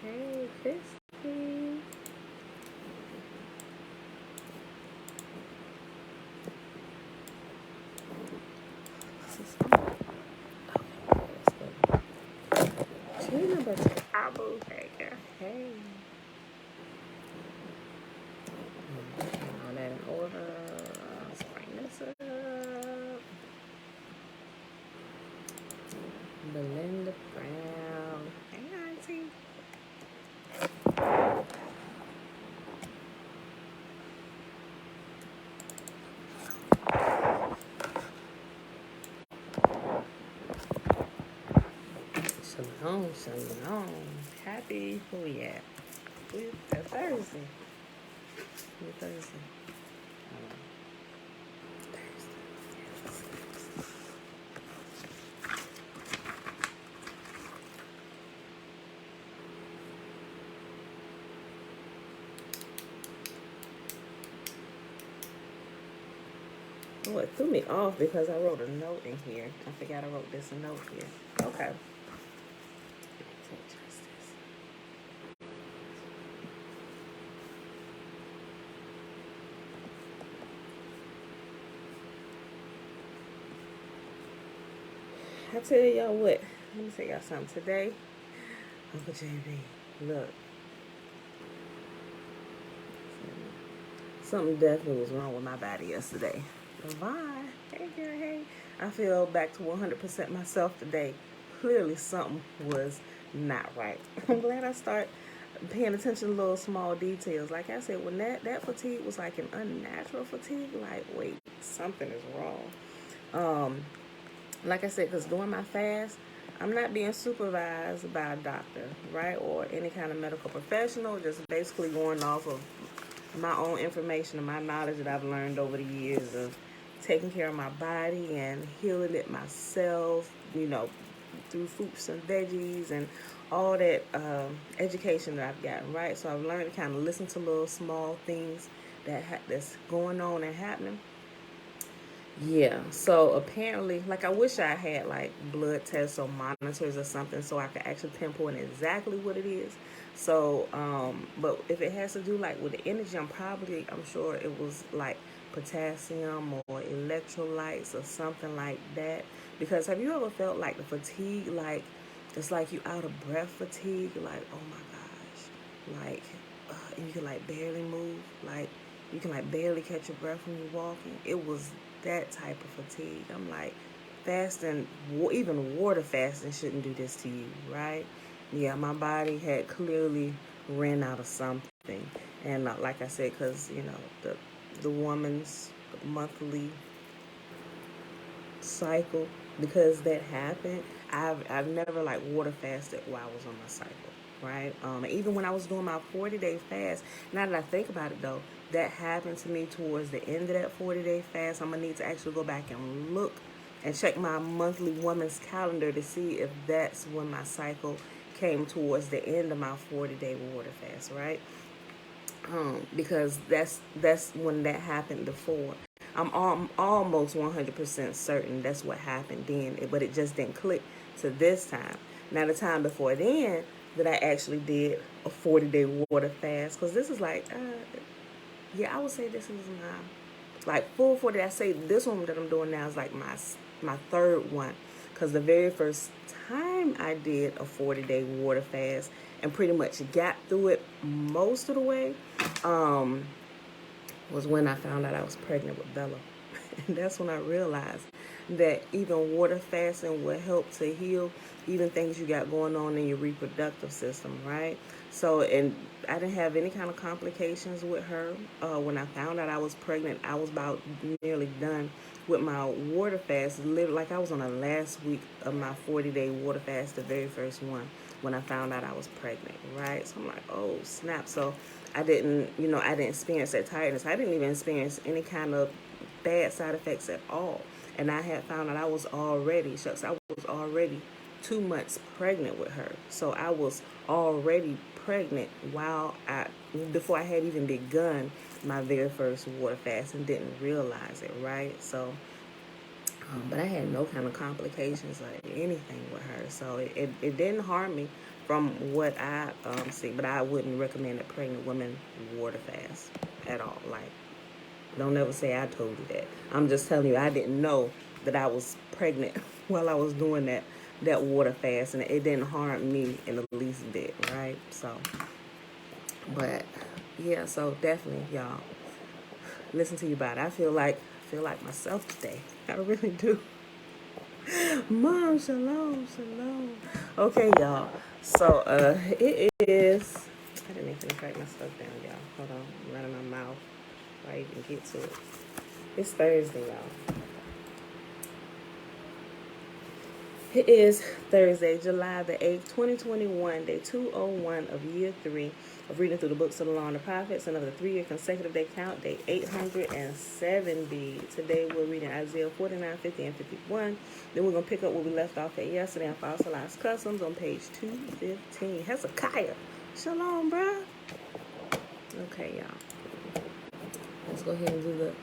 Hey, Christy. Tina, but Abu, hey, girl. Hey. All that in order. Let's bring this up. Belinda Brown. Hey, Auntie. Shalom, shalom. Happy, who we at? It's a Thursday. It's Thursday. Oh, it threw me off because I wrote a note in here. I forgot I wrote this a note here. Okay. I tell y'all what. Let me tell y'all something. Today, Uncle JB, look. Something definitely was wrong with my body yesterday. Divine, hey girl, hey. I feel back to 100% myself today. Clearly something was not right. I'm glad I start paying attention to little small details. Like I said, when that fatigue was like an unnatural fatigue, like, wait, something is wrong. Like I said, because during my fast, I'm not being supervised by a doctor, right, or any kind of medical professional, just basically going off of my own information and my knowledge that I've learned over the years of taking care of my body and healing it myself, through fruits and veggies and all that education that I've gotten, right? So I've learned to kind of listen to little small things that's going on and happening. Yeah, so apparently, like, I wish I had like blood tests or monitors or something so I could actually pinpoint exactly what it is. So, but if it has to do like with the energy, I'm sure it was like potassium or electrolytes or something like that. Because have you ever felt like the fatigue, like it's like you out of breath fatigue, like, oh my gosh, like you can like barely move, like you can like barely catch your breath when you're walking. It was that type of fatigue. I'm like, fasting, even water fasting shouldn't do this to you, right? Yeah, my body had clearly ran out of something. And like I said, because, the woman's monthly cycle, because that happened, I've never like water fasted while I was on my cycle, right? Even when I was doing my 40-day fast, now that I think about it though, that happened to me towards the end of that 40-day fast. I'm gonna need to actually go back and look and check my monthly woman's calendar to see if that's when my cycle came towards the end of my 40-day water fast, right? Because that's when that happened before. I'm almost 100% certain that's what happened then, but it just didn't click to this time. Now, the time before then that I actually did a 40-day water fast, because this is like, yeah, I would say this is my, like, full 40. I say this one that I'm doing now is like my third one, because the very first time I did a 40-day water fast and pretty much got through it most of the way, was when I found out I was pregnant with Bella. And that's when I realized that even water fasting will help to heal even things you got going on in your reproductive system, right? So, and I didn't have any kind of complications with her. When I found out I was pregnant, I was about nearly done with my water fast. Literally, like I was on the last week of my 40-day water fast, the very first one, when I found out I was pregnant, right? So I'm like, oh snap. So I didn't experience that tiredness. I didn't even experience any kind of bad side effects at all. And I had found out I was already, 2 months pregnant with her. So I was already pregnant before I had even begun my very first water fast and didn't realize it, right? So, but I had no kind of complications or anything with her. So it didn't harm me from what I see. But I wouldn't recommend a pregnant woman water fast at all. Like, don't ever say I told you that. I'm just telling you, I didn't know that I was pregnant while I was doing that water fast, and it didn't harm me in the least bit, right? So, but yeah, so definitely, y'all, listen to you about it. I feel like myself today. I really do. Mom, shalom, shalom. Okay, y'all. So, it is. I didn't even write my stuff down, y'all. Hold on, I'm running my mouth before I even get to it. It's Thursday, y'all. It is Thursday, July the 8th, 2021, day 201 of year 3 of reading through the books of the Law and the Prophets, and of the 3-year consecutive day count, day 870. Today we're reading Isaiah 49, 50, and 51. Then we're going to pick up where we left off at yesterday on Fossilized Customs on page 215. Hezekiah. Shalom, bruh. Okay, y'all. Let's go ahead and do the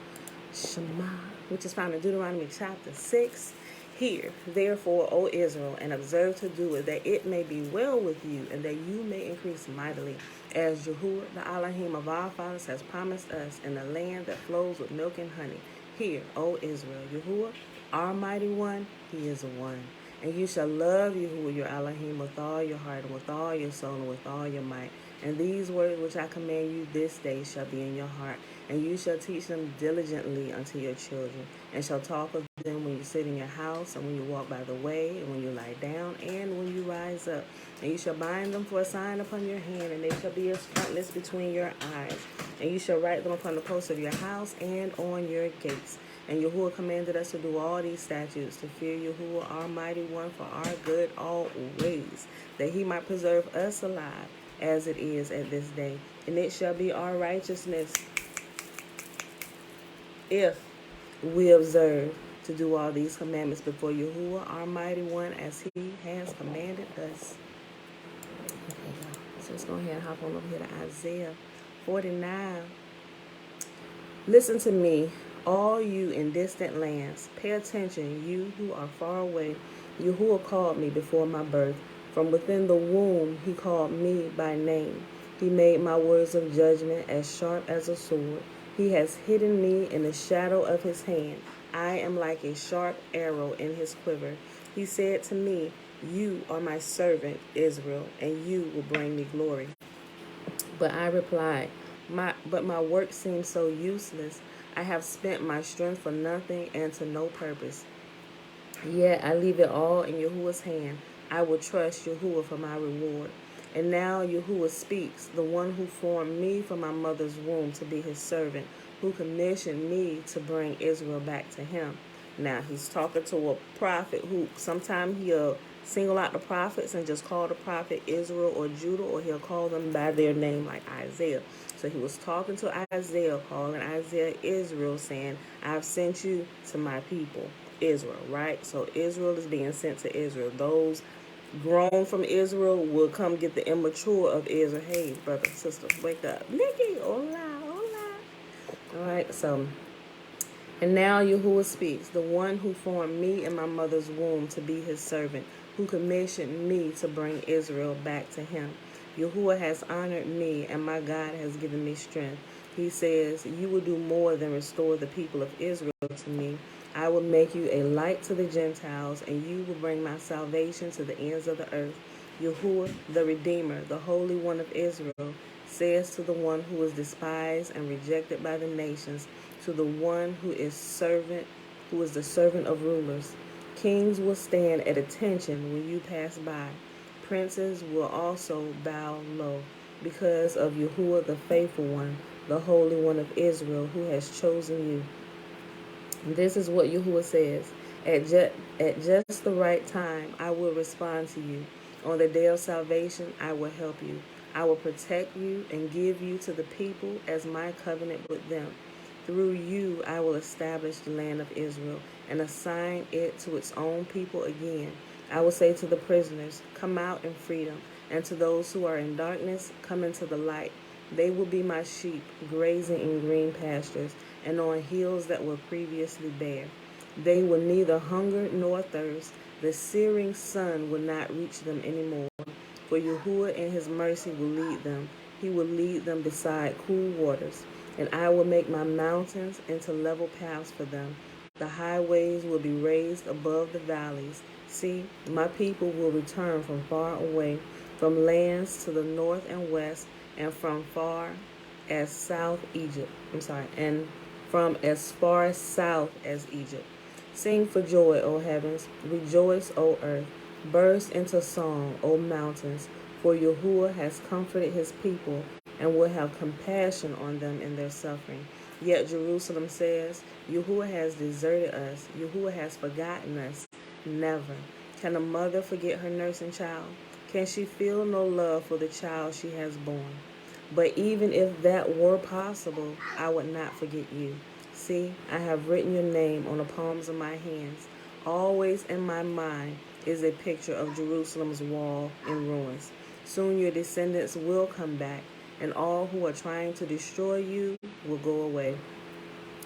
Shema, which is found in Deuteronomy chapter 6. Hear, therefore, O Israel, and observe to do it, that it may be well with you, and that you may increase mightily, as Yahuwah, the Elohim of our fathers, has promised us, in the land that flows with milk and honey. Hear, O Israel, Yahuwah, our mighty one, he is one. And you shall love Yahuwah your Elohim with all your heart, and with all your soul, and with all your might. And these words which I command you this day shall be in your heart, and you shall teach them diligently unto your children, and shall talk of them when you sit in your house, and when you walk by the way, and when you lie down, and when you rise up. And you shall bind them for a sign upon your hand, and they shall be as frontlets between your eyes. And you shall write them upon the posts of your house and on your gates. And Yahuwah commanded us to do all these statutes, to fear Yahuwah, our mighty one, for our good always, that he might preserve us alive, as it is at this day. And it shall be our righteousness if we observe to do all these commandments before Yahuwah, our mighty one, as he has commanded us. Okay, y'all. So let's go ahead and hop on over here to Isaiah 49. Listen to me, all you in distant lands. Pay attention, you who are far away. Yahuwah called me before my birth. From within the womb he called me by name. He made my words of judgment as sharp as a sword. He has hidden me in the shadow of his hand. I am like a sharp arrow in his quiver. He said to me, you are my servant, Israel, and you will bring me glory. But I replied, but my work seems so useless. I have spent my strength for nothing and to no purpose. Yet I leave it all in Yahuwah's hand. I will trust Yahuwah for my reward. And now Yahuwah speaks, the one who formed me from my mother's womb to be his servant, who commissioned me to bring Israel back to him. Now he's talking to a prophet who sometimes he'll single out the prophets and just call the prophet Israel or Judah, or he'll call them by their name like Isaiah. So he was talking to Isaiah, calling Isaiah Israel, saying, I've sent you to my people, Israel, right? So Israel is being sent to Israel. Those grown from Israel will come get the immature of Israel. Hey, brother, sister, wake up. Nikki, hola, hola. All right, so, and now Yahuwah speaks, the one who formed me in my mother's womb to be his servant, who commissioned me to bring Israel back to him. Yahuwah has honored me, and my God has given me strength. He says, you will do more than restore the people of Israel to me. I will make you a light to the Gentiles, and you will bring my salvation to the ends of the earth. Yahuwah, the Redeemer, the Holy One of Israel, says to the one who is despised and rejected by the nations, to the one who is the servant of rulers. Kings will stand at attention when you pass by. Princes will also bow low because of Yahuwah, the faithful one, the Holy One of Israel, who has chosen you. This is what Yahuwah says. At just the right time, I will respond to you. On the day of salvation, I will help you. I will protect you and give you to the people as my covenant with them. Through you, I will establish the land of Israel and assign it to its own people again. I will say to the prisoners, come out in freedom, and to those who are in darkness, come into the light. They will be my sheep, grazing in green pastures, and on hills that were previously bare. They will neither hunger nor thirst. The searing sun will not reach them anymore. For Yahuwah in his mercy will lead them. He will lead them beside cool waters. And I will make my mountains into level paths for them. The highways will be raised above the valleys. See, my people will return from far away, from lands to the north and west, and from far as south Egypt. And from as far south as Egypt. Sing for joy, O heavens. Rejoice, O earth. Burst into song, O mountains. For Yahuwah has comforted his people and will have compassion on them in their suffering. Yet Jerusalem says, Yahuwah has deserted us. Yahuwah has forgotten us. Never. Can a mother forget her nursing child? Can she feel no love for the child she has borne? But even if that were possible, I would not forget you. See, I have written your name on the palms of my hands. Always in my mind is a picture of Jerusalem's wall in ruins. Soon your descendants will come back, and all who are trying to destroy you will go away.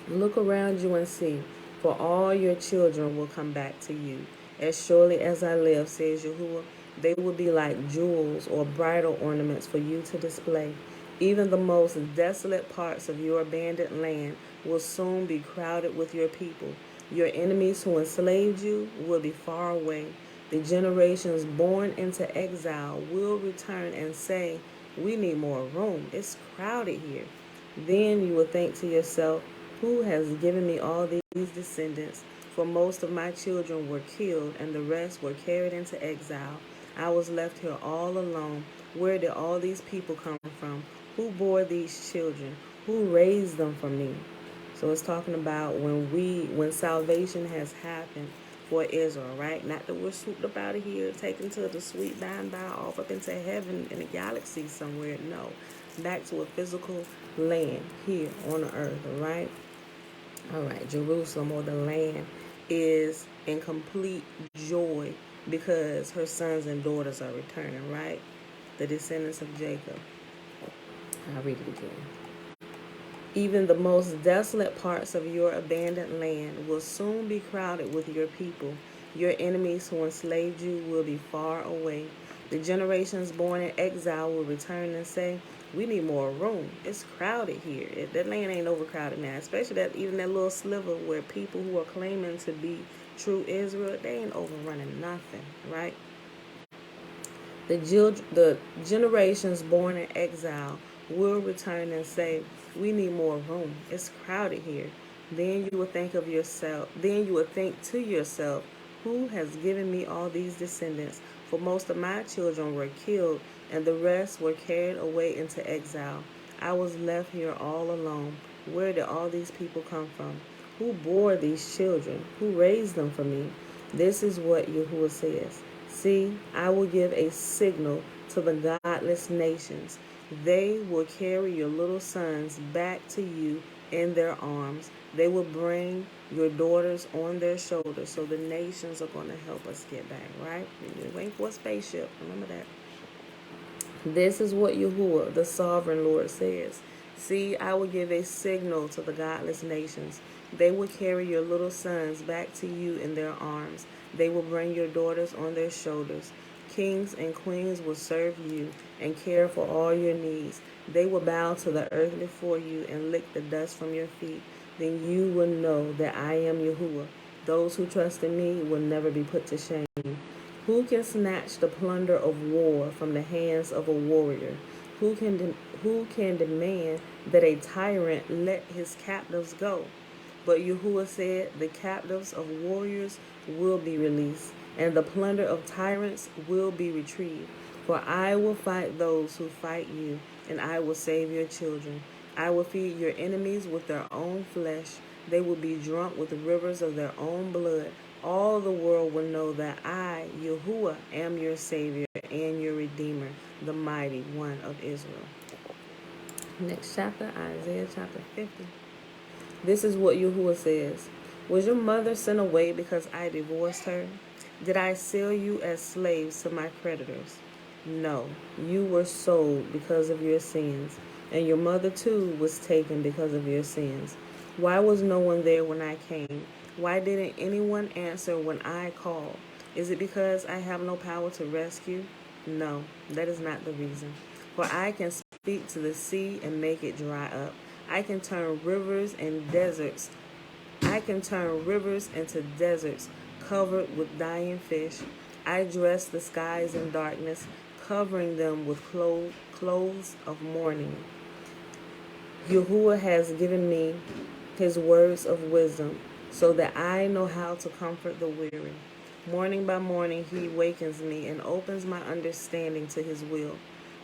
Look around you and see, for all your children will come back to you. As surely as I live, says Yahuwah, they will be like jewels or bridal ornaments for you to display. Even the most desolate parts of your abandoned land will soon be crowded with your people. Your enemies who enslaved you will be far away. The generations born into exile will return and say, we need more room. It's crowded here. Then you will think to yourself, who has given me all these descendants? For most of my children were killed, and the rest were carried into exile. I was left here all alone. Where did all these people come from? Who bore these children? Who raised them for me? So it's talking about when salvation has happened for Israel, right? Not that we're swooped up out of here, taken to the sweet by and by, off up into heaven in a galaxy somewhere. No, back to a physical land here on the earth, all right? All right, Jerusalem, or the land, is in complete joy because her sons and daughters are returning, right? The descendants of Jacob. I'll read it again. Even the most desolate parts of your abandoned land will soon be crowded with your people. Your enemies who enslaved you will be far away. The generations born in exile will return and say, we need more room. It's crowded here. That land ain't overcrowded now, especially even that little sliver where people who are claiming to be true Israel, they ain't overrunning nothing, right? The generations born in exile will return and say, we need more room. It's crowded here. Then you will think to yourself, who has given me all these descendants? For most of my children were killed, and the rest were carried away into exile. I was left here all alone. Where did all these people come from? Who bore these children? Who raised them for me? This is what Yahuwah says. See, I will give a signal to the godless nations. They will carry your little sons back to you in their arms. They will bring your daughters on their shoulders. So the nations are going to help us get back, right? We're waiting for a spaceship. Remember that. This is what Yahuwah, the sovereign Lord, says. See, I will give a signal to the godless nations. They will carry your little sons back to you in their arms. They will bring your daughters on their shoulders. Kings and queens will serve you and care for all your needs. They will bow to the earth before you and lick the dust from your feet. Then you will know that I am Yahuwah. Those who trust in me will never be put to shame. Who can snatch the plunder of war from the hands of a warrior? Who can demand that a tyrant let his captives go? But Yahuwah said, the captives of warriors will be released, and the plunder of tyrants will be retrieved. For I will fight those who fight you, and I will save your children. I will feed your enemies with their own flesh. They will be drunk with rivers of their own blood. All the world will know that I, Yahuwah, am your Savior and your Redeemer, the Mighty One of Israel. Next chapter, Isaiah chapter 50. This is what Yahuwah says. Was your mother sent away because I divorced her? Did I sell you as slaves to my creditors? No, you were sold because of your sins, and your mother too was taken because of your sins. Why was no one there when I came? Why didn't anyone answer when I called? Is it because I have no power to rescue? No, that is not the reason. For I can speak to the sea and make it dry up. I can turn rivers and deserts. I can turn rivers into deserts covered with dying fish. I dress the skies in darkness, covering them with clothes of mourning. Yahuwah has given me his words of wisdom, so that I know how to comfort the weary. Morning by morning he wakens me and opens my understanding to his will.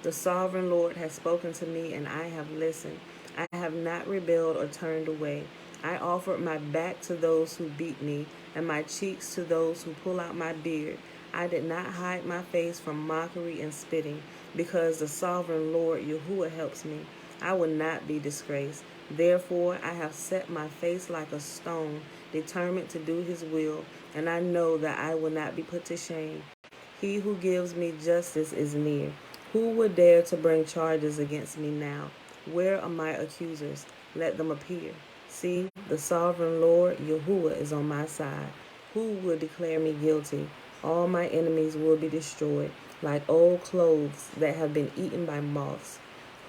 The sovereign Lord has spoken to me, and I have listened. I have not rebelled or turned away. I offered my back to those who beat me, and my cheeks to those who pull out my beard. I did not hide my face from mockery and spitting, because the sovereign Lord Yahuwah helps me. I will not be disgraced. Therefore, I have set my face like a stone, determined to do his will, and I know that I will not be put to shame. He who gives me justice is near. Who would dare to bring charges against me now? Where are my accusers? Let them appear. See, the sovereign Lord Yahuwah is on my side. Who will declare me guilty? All my enemies will be destroyed, like old clothes that have been eaten by moths.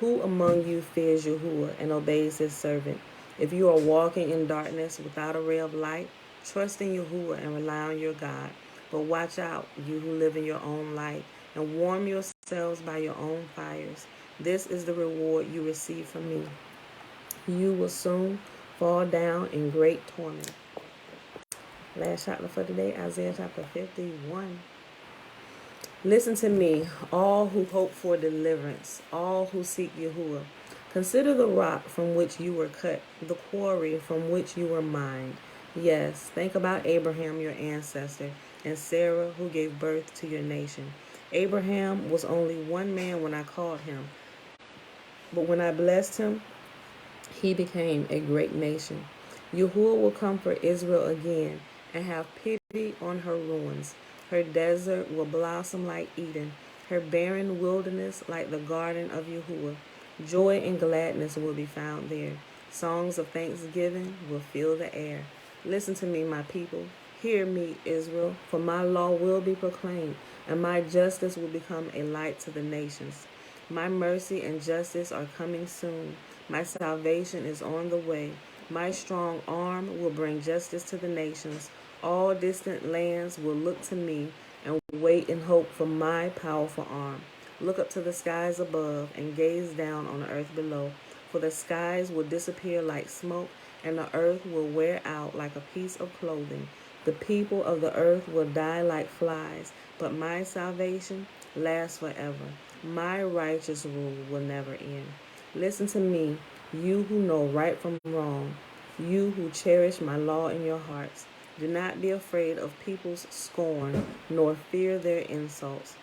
Who among you fears Yahuwah and obeys his servant? If you are walking in darkness without a ray of light, trust in Yahuwah and rely on your God. But watch out, you who live in your own light, and warm yourselves by your own fires. This is the reward you receive from me. You will soon fall down in great torment. Last chapter for today, Isaiah chapter 51. Listen to me, all who hope for deliverance, all who seek Yahuwah. Consider the rock from which you were cut, the quarry from which you were mined. Yes, think about Abraham, your ancestor, and Sarah, who gave birth to your nation. Abraham was only one man when I called him, but when I blessed him, he became a great nation. Yahuwah will comfort Israel again and have pity on her ruins. Her desert will blossom like Eden, her barren wilderness like the garden of Yahuwah. Joy and gladness will be found there. Songs of thanksgiving will fill the air. Listen to me, my people. Hear me, Israel, for my law will be proclaimed, and my justice will become a light to the nations. My mercy and justice are coming soon. My salvation is on the way. My strong arm will bring justice to the nations. All distant lands will look to me and wait in hope for my powerful arm. Look up to the skies above and gaze down on the earth below, for the skies will disappear like smoke, and the earth will wear out like a piece of clothing. The people of the earth will die like flies, but my salvation lasts forever. My righteous rule will never end. Listen to me, you who know right from wrong, you who cherish my law in your hearts. Do not be afraid of people's scorn, nor fear their insults.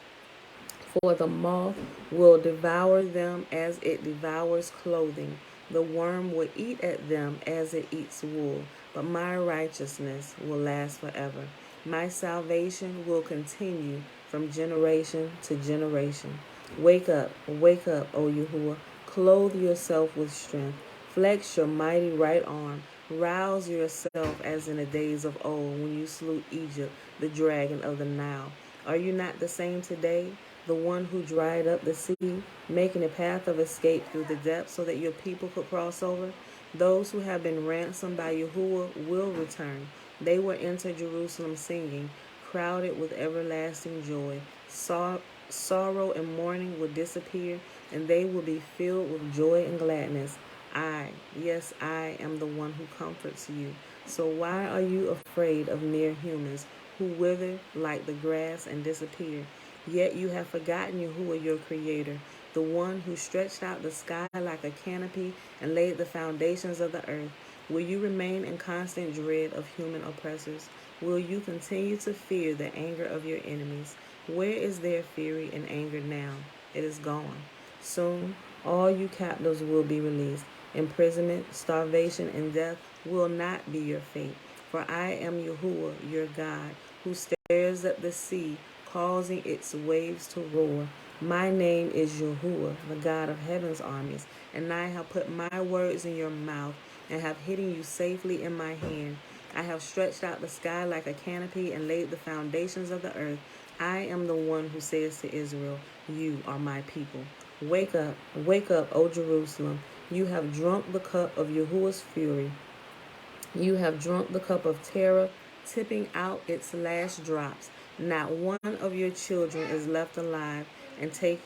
For the moth will devour them as it devours clothing. The worm will eat at them as it eats wool. But my righteousness will last forever. My salvation will continue from generation to generation. Wake up, O Yahuwah. Clothe yourself with strength. Flex your mighty right arm. Rouse yourself as in the days of old when you slew Egypt, the dragon of the Nile. Are you not the same today? The one who dried up the sea, making a path of escape through the depths so that your people could cross over? Those who have been ransomed by Yahuwah will return. They will enter Jerusalem singing, crowded with everlasting joy. Sorrow and mourning will disappear, and they will be filled with joy and gladness. Yes, I am the one who comforts you. So why are you afraid of mere humans who wither like the grass and disappear? Yet you have forgotten Yahuwah, your creator, the one who stretched out the sky like a canopy and laid the foundations of the earth. Will you remain in constant dread of human oppressors? Will you continue to fear the anger of your enemies? Where is their fury and anger now? It is gone. Soon, all you captives will be released. Imprisonment, starvation, and death will not be your fate. For I am Yahuwah, your God, who stirs up the sea, causing its waves to roar. My name is Yahuwah, the God of heaven's armies, and I have put my words in your mouth and have hidden you safely in my hand. I have stretched out the sky like a canopy and laid the foundations of the earth. I am the one who says to Israel, you are my people. Wake up, O Jerusalem. You have drunk the cup of Yahuwah's fury. You have drunk the cup of terror, tipping out its last drops. Not one of your children is left alive and take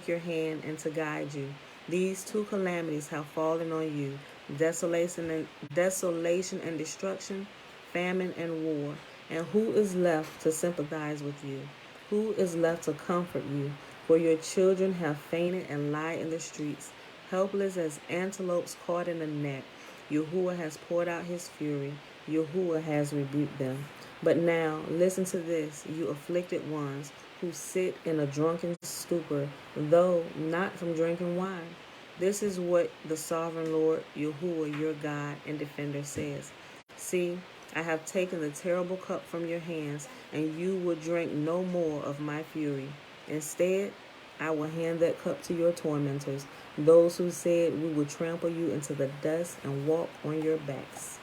your hand and to guide you. These two calamities have fallen on you: desolation and destruction, famine and war. And who is left to sympathize with you? Who is left to comfort you? For your children have fainted and lie in the streets, helpless as antelopes caught in a net. Yahuwah has poured out his fury. Yahuwah has rebuked them. But now, listen to this, you afflicted ones who sit in a drunken stupor, though not from drinking wine. This is what the sovereign Lord, Yahuwah, your God and defender, says. See, I have taken the terrible cup from your hands, and you will drink no more of my fury. Instead, I will hand that cup to your tormentors, those who said we would trample you into the dust and walk on your backs.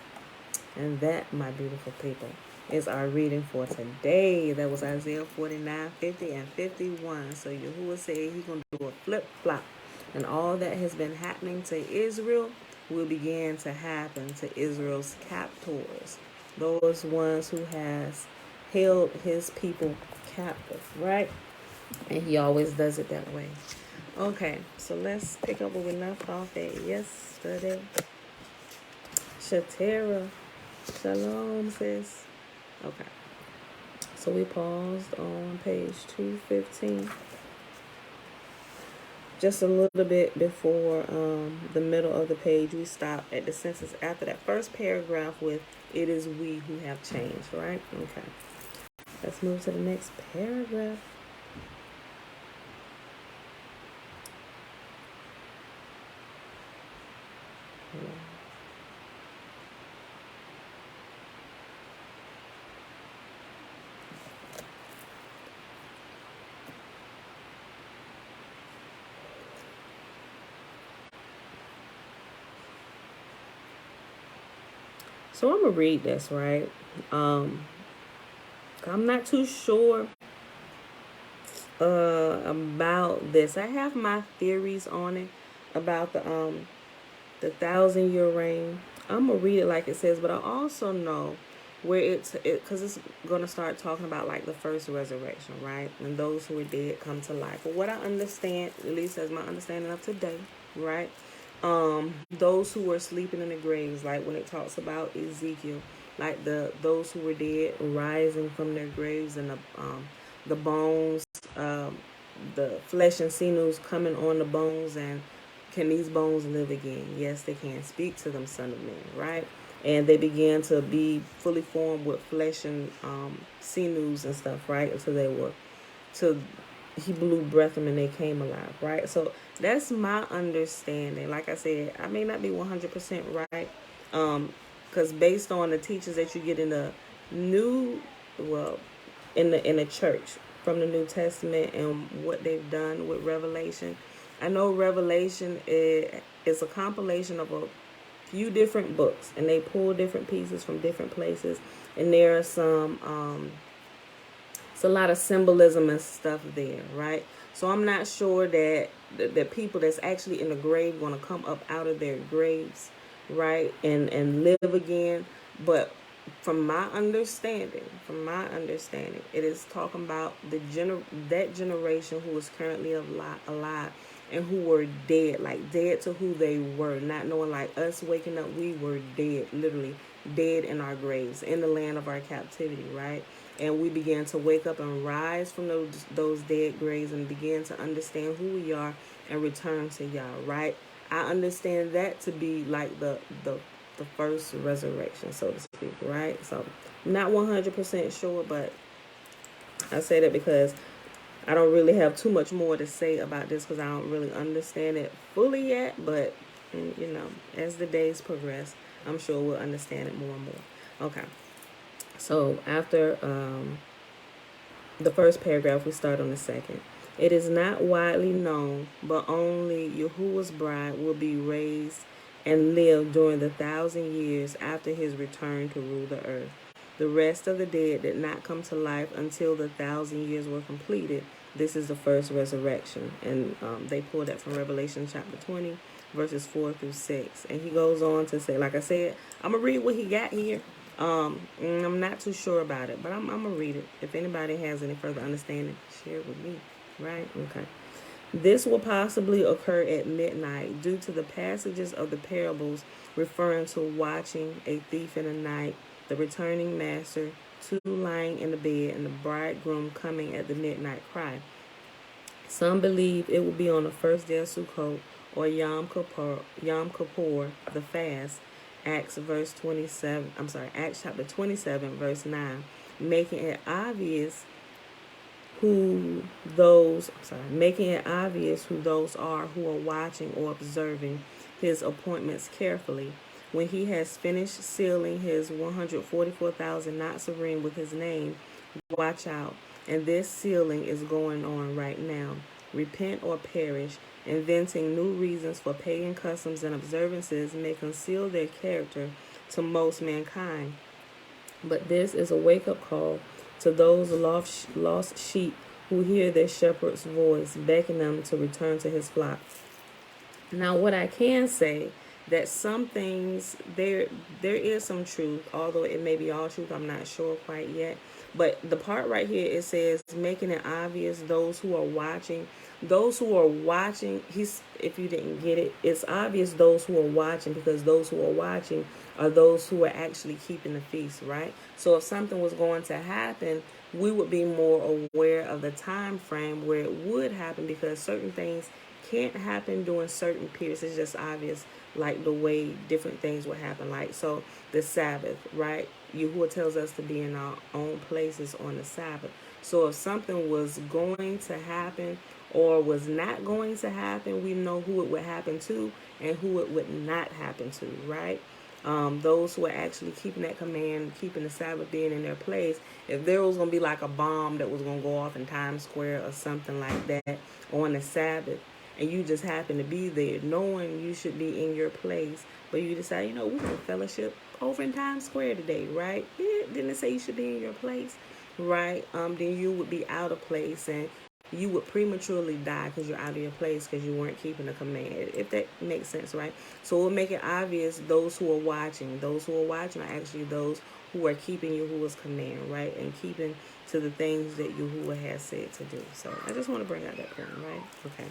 And that, my beautiful people, is our reading for today. That was Isaiah 49, 50, and 51. So Yahuwah said he's going to do a flip-flop. And all that has been happening to Israel will begin to happen to Israel's captors. Those ones who has held his people captive, right? And he always does it that way. Okay, so let's pick up where we left off at yesterday. Shatera. Shalom, sis. Okay. So we paused on page 215. Just a little bit before the middle of the page, we stopped at the sentence after that first paragraph with, it is we who have changed, right? Okay. Let's move to the next paragraph. So I'm gonna read this, right? I'm not too sure about this. I have my theories on it about the 1,000-year reign. I'm gonna read it like it says, but I also know where because it's gonna start talking about like the first resurrection, right? And those who are dead come to life. But what I understand, at least as my understanding of today, right? Those who were sleeping in the graves, like when it talks about Ezekiel, like those who were dead rising from their graves, and the bones, the flesh and sinews coming on the bones, and can these bones live again? Yes, they can. Speak to them, son of man, right? And they began to be fully formed with flesh and sinews and stuff, right? Until they were, till he blew breath in them and they came alive, right? So that's my understanding. Like I said, I may not be 100% right, because based on the teachings that you get in the new, well, in the church from the New Testament and what they've done with Revelation, I know Revelation is a compilation of a few different books, and they pull different pieces from different places, and there are some it's a lot of symbolism and stuff there, right? So I'm not sure that the people that's actually in the grave going to come up out of their graves, right, and live again. But from my understanding, it is talking about that generation who is currently alive and who were dead, like dead to who they were, not knowing, like us waking up, we were dead, literally dead in our graves, in the land of our captivity, right? And we began to wake up and rise from those dead graves and begin to understand who we are and return to Yah, right? I understand that to be like the first resurrection, so to speak, right? So I'm not 100% sure, but I say that because I don't really have too much more to say about this because I don't really understand it fully yet. But, you know, as the days progress, I'm sure we'll understand it more and more. Okay. So after the first paragraph, we start on the second. It is not widely known, but only Yahuwah's bride will be raised and live during the 1,000 years after his return to rule the earth. The rest of the dead did not come to life until the 1,000 years were completed. This is the first resurrection. And they pulled that from Revelation chapter 20, verses 4 through 6. And he goes on to say, like I said, I'm going to read what he got here. I'm not too sure about it, but I'm going to read it. If anybody has any further understanding, share it with me. Right? Okay. This will possibly occur at midnight due to the passages of the parables referring to watching, a thief in the night, the returning master, two lying in the bed, and the bridegroom coming at the midnight cry. Some believe it will be on the first day of Sukkot or Yom Kippur, the fast. Acts chapter 27, verse 9, making it obvious who those are who are watching or observing his appointments carefully. When he has finished sealing his 144,000 Nazarene with his name, watch out. And this sealing is going on right now. Repent or perish. Inventing new reasons for pagan customs and observances may conceal their character to most mankind. But this is a wake-up call to those lost sheep who hear their shepherd's voice, beckoning them to return to his flock. Now, what I can say, that some things, there is some truth, although it may be all truth, I'm not sure quite yet. But the part right here, it says, making it obvious those who are watching. Those who are watching, if you didn't get it, it's obvious those who are watching, because those who are watching are those who are actually keeping the feast, right? So if something was going to happen, we would be more aware of the time frame where it would happen, because certain things can't happen during certain periods. It's just obvious, like the way different things would happen. Like, so the Sabbath, right? Yahuwah tells us to be in our own places on the Sabbath. So if something was going to happen or was not going to happen, we know who it would happen to and who it would not happen to, right? Those who are actually keeping that command, keeping the Sabbath, being in their place. If there was going to be like a bomb that was going to go off in Times Square or something like that on the Sabbath, and you just happen to be there, knowing you should be in your place, but you decide, we're going to fellowship over in Times Square today, right? Yeah, didn't it say you should be in your place, right? Then you would be out of place, and you would prematurely die because you're out of your place because you weren't keeping the command, if that makes sense, right? So we'll make it obvious those who are watching. Those who are watching are actually those who are keeping Yahuwah's command, right? And keeping to the things that Yahuwah has said to do. So I just want to bring out that point, right? Okay.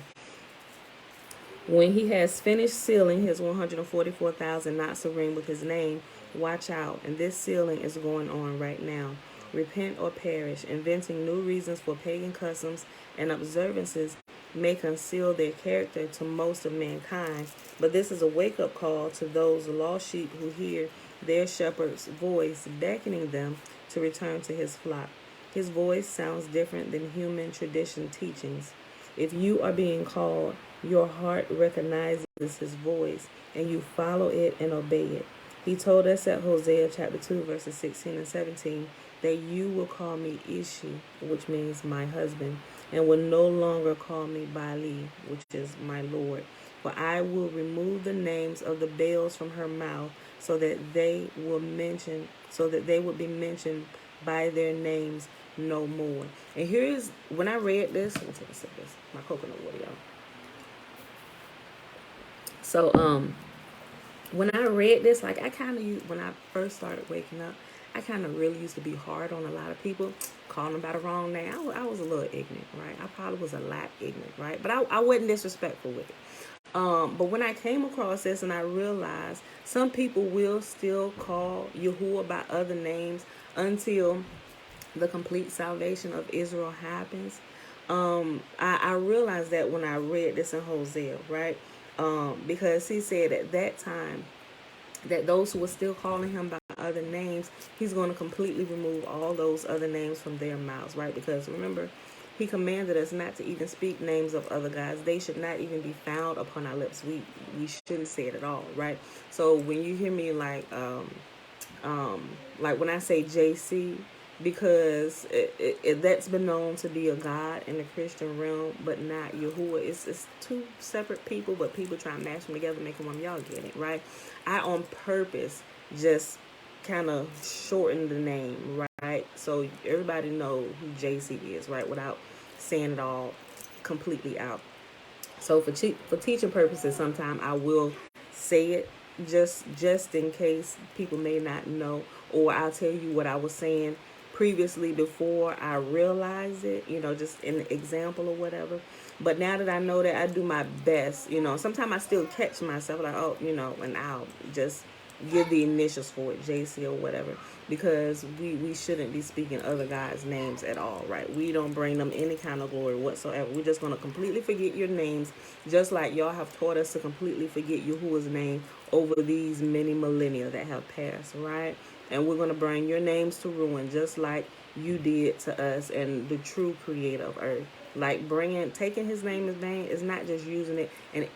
When he has finished sealing his 144,000 Nazarene with his name, watch out. And this sealing is going on right now. Repent or perish. Inventing new reasons for pagan customs and observances may conceal their character to most of mankind. But this is a wake-up call to those lost sheep who hear their shepherd's voice beckoning them to return to his flock. His voice sounds different than human tradition teachings. If you are being called, your heart recognizes his voice, and you follow it and obey it. He told us at Hosea chapter 2, verses 16 and 17, that you will call me Ishi, which means my husband, and will no longer call me Bali, which is my Lord. For I will remove the names of the Baals from her mouth, so that they will be mentioned by their names no more. And here's, when I read this, let me take a sip of this, my coconut water, y'all. So, when I read this, like, I kind of, when I first started waking up, I kind of really used to be hard on a lot of people, calling them by the wrong name. I was a little ignorant, right? I probably was a lot ignorant, right? But I wasn't disrespectful with it. But when I came across this and I realized some people will still call Yahuwah by other names until the complete salvation of Israel happens. I realized that when I read this in Hosea, right? Because he said at that time that those who were still calling him by other names, he's going to completely remove all those other names from their mouths, right? Because remember, he commanded us not to even speak names of other gods. They should not even be found upon our lips. We shouldn't say it at all, right? So when you hear me like when I say JC, because that's been known to be a god in the Christian realm, but not Yahuwah. It's two separate people, but people try and mash them together, make them one. Y'all get it, right? I on purpose just kind of shorten the name, right? So everybody know who JC is, right? Without saying it all completely out. So for teaching purposes, sometimes I will say it just in case people may not know, or I'll tell you what I was saying previously before I realized it, just an example or whatever. But now that I know that, I do my best, sometimes I still catch myself like, oh, and I'll just give the initials for it, JC or whatever, because we shouldn't be speaking other guys' names at all, right? We don't bring them any kind of glory whatsoever. We're just going to completely forget your names, just like y'all have taught us to completely forget Yahuwah's name over these many millennia that have passed, right? And we're going to bring your names to ruin, just like you did to us and the true creator of earth. Like taking his name in vain is not just using it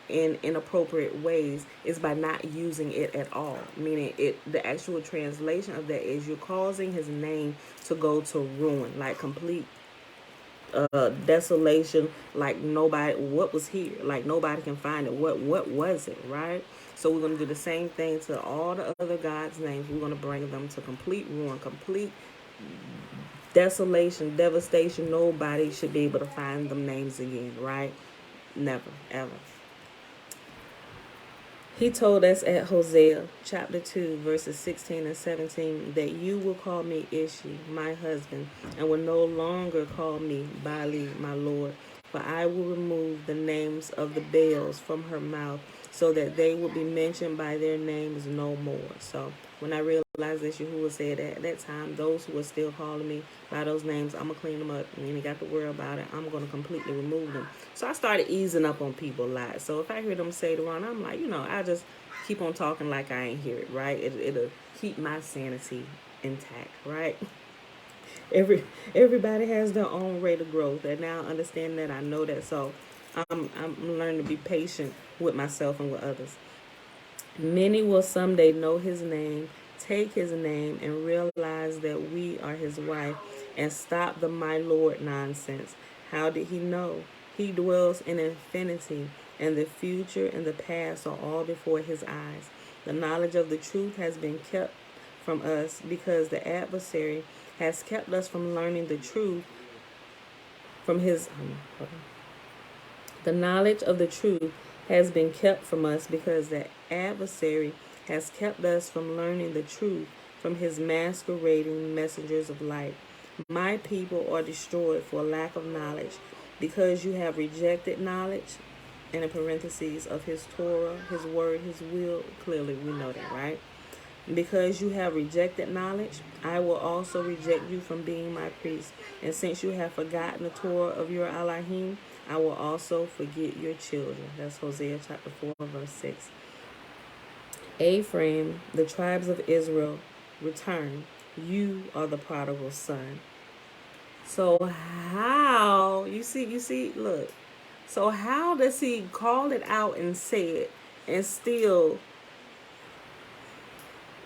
in inappropriate ways. It's by not using it at all. Meaning the actual translation of that is you're causing his name to go to ruin, like complete desolation. Like nobody, what was here? Like nobody can find it. What was it, right? So we're going to do the same thing to all the other gods' names. We're going to bring them to complete ruin, complete desolation, devastation. Nobody should be able to find them names again, right? Never, ever. He told us at Hosea chapter 2 verses 16 and 17 that you will call me Ishi, my husband, and will no longer call me Bali, my Lord. For I will remove the names of the Baals from her mouth, so that they will be mentioned by their names no more. So when I realized that Yahuwah said at that time, those who were still calling me by those names, I'm going to clean them up. You ain't got to worry about it. I'm going to completely remove them. So I started easing up on people a lot. So if I hear them say the wrong, I'm like, I just keep on talking like I ain't hear it, right? It'll keep my sanity intact, right? Everybody has their own rate of growth, and now I understand that. I know that. So I'm learning to be patient with myself and with others. Many will someday know his name, take his name, and realize that we are his wife, and stop the my Lord nonsense. How did he know? He dwells in infinity, and the future and the past are all before his eyes. The knowledge of the truth has been kept from us because the adversary has kept us from learning the truth from his. The knowledge of the truth has been kept from us because the adversary has kept us from learning the truth from his masquerading messengers of light. My people are destroyed for lack of knowledge, because you have rejected knowledge, and in parentheses, of his Torah, his word, his will. Clearly, we know that, right? Because you have rejected knowledge, I will also reject you from being my priest. And since you have forgotten the Torah of your Elohim, I will also forget your children. That's Hosea chapter 4, verse 6. Ephraim, the tribes of Israel, return. You are the prodigal son. So how, you see, look. So how does he call it out and say it and still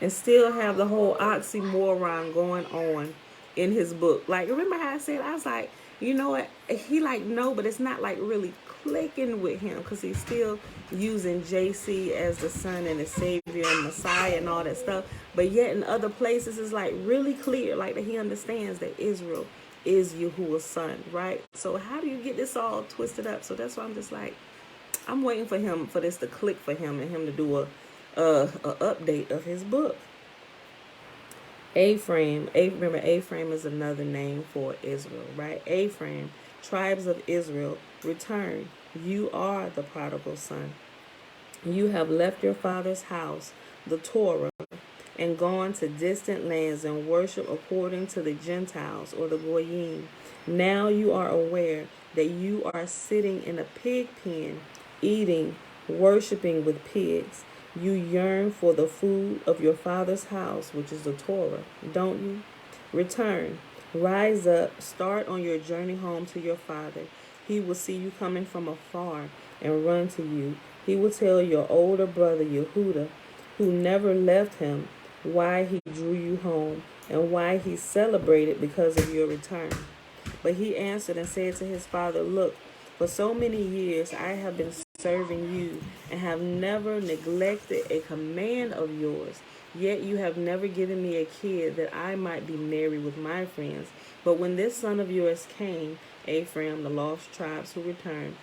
have the whole oxymoron going on in his book? Like, remember how I said, I was like, you know what? He like, no, but it's not like really clicking with him, because he's still using JC as the son and the savior and Messiah and all that stuff. But yet in other places, it's like really clear, like that he understands that Israel is Yahuwah's son, right? So how do you get this all twisted up? So that's why I'm just like, I'm waiting for this to click for him and him to do a update of his book. Remember, Ephraim is another name for Israel, right? Ephraim, tribes of Israel, return. You are the prodigal son. You have left your father's house, the Torah, and gone to distant lands and worship according to the Gentiles or the Goyim. Now you are aware that you are sitting in a pig pen, eating, worshiping with pigs. You yearn for the food of your father's house, which is the Torah, don't you? Return, rise up, start on your journey home to your father. He will see you coming from afar and run to you. He will tell your older brother Yehuda, who never left him, why he drew you home and why he celebrated because of your return. But he answered and said to his father, look, for so many years I have been serving you, and have never neglected a command of yours. Yet you have never given me a kid that I might be merry with my friends. But when this son of yours came, Ephraim, the lost tribes who returned,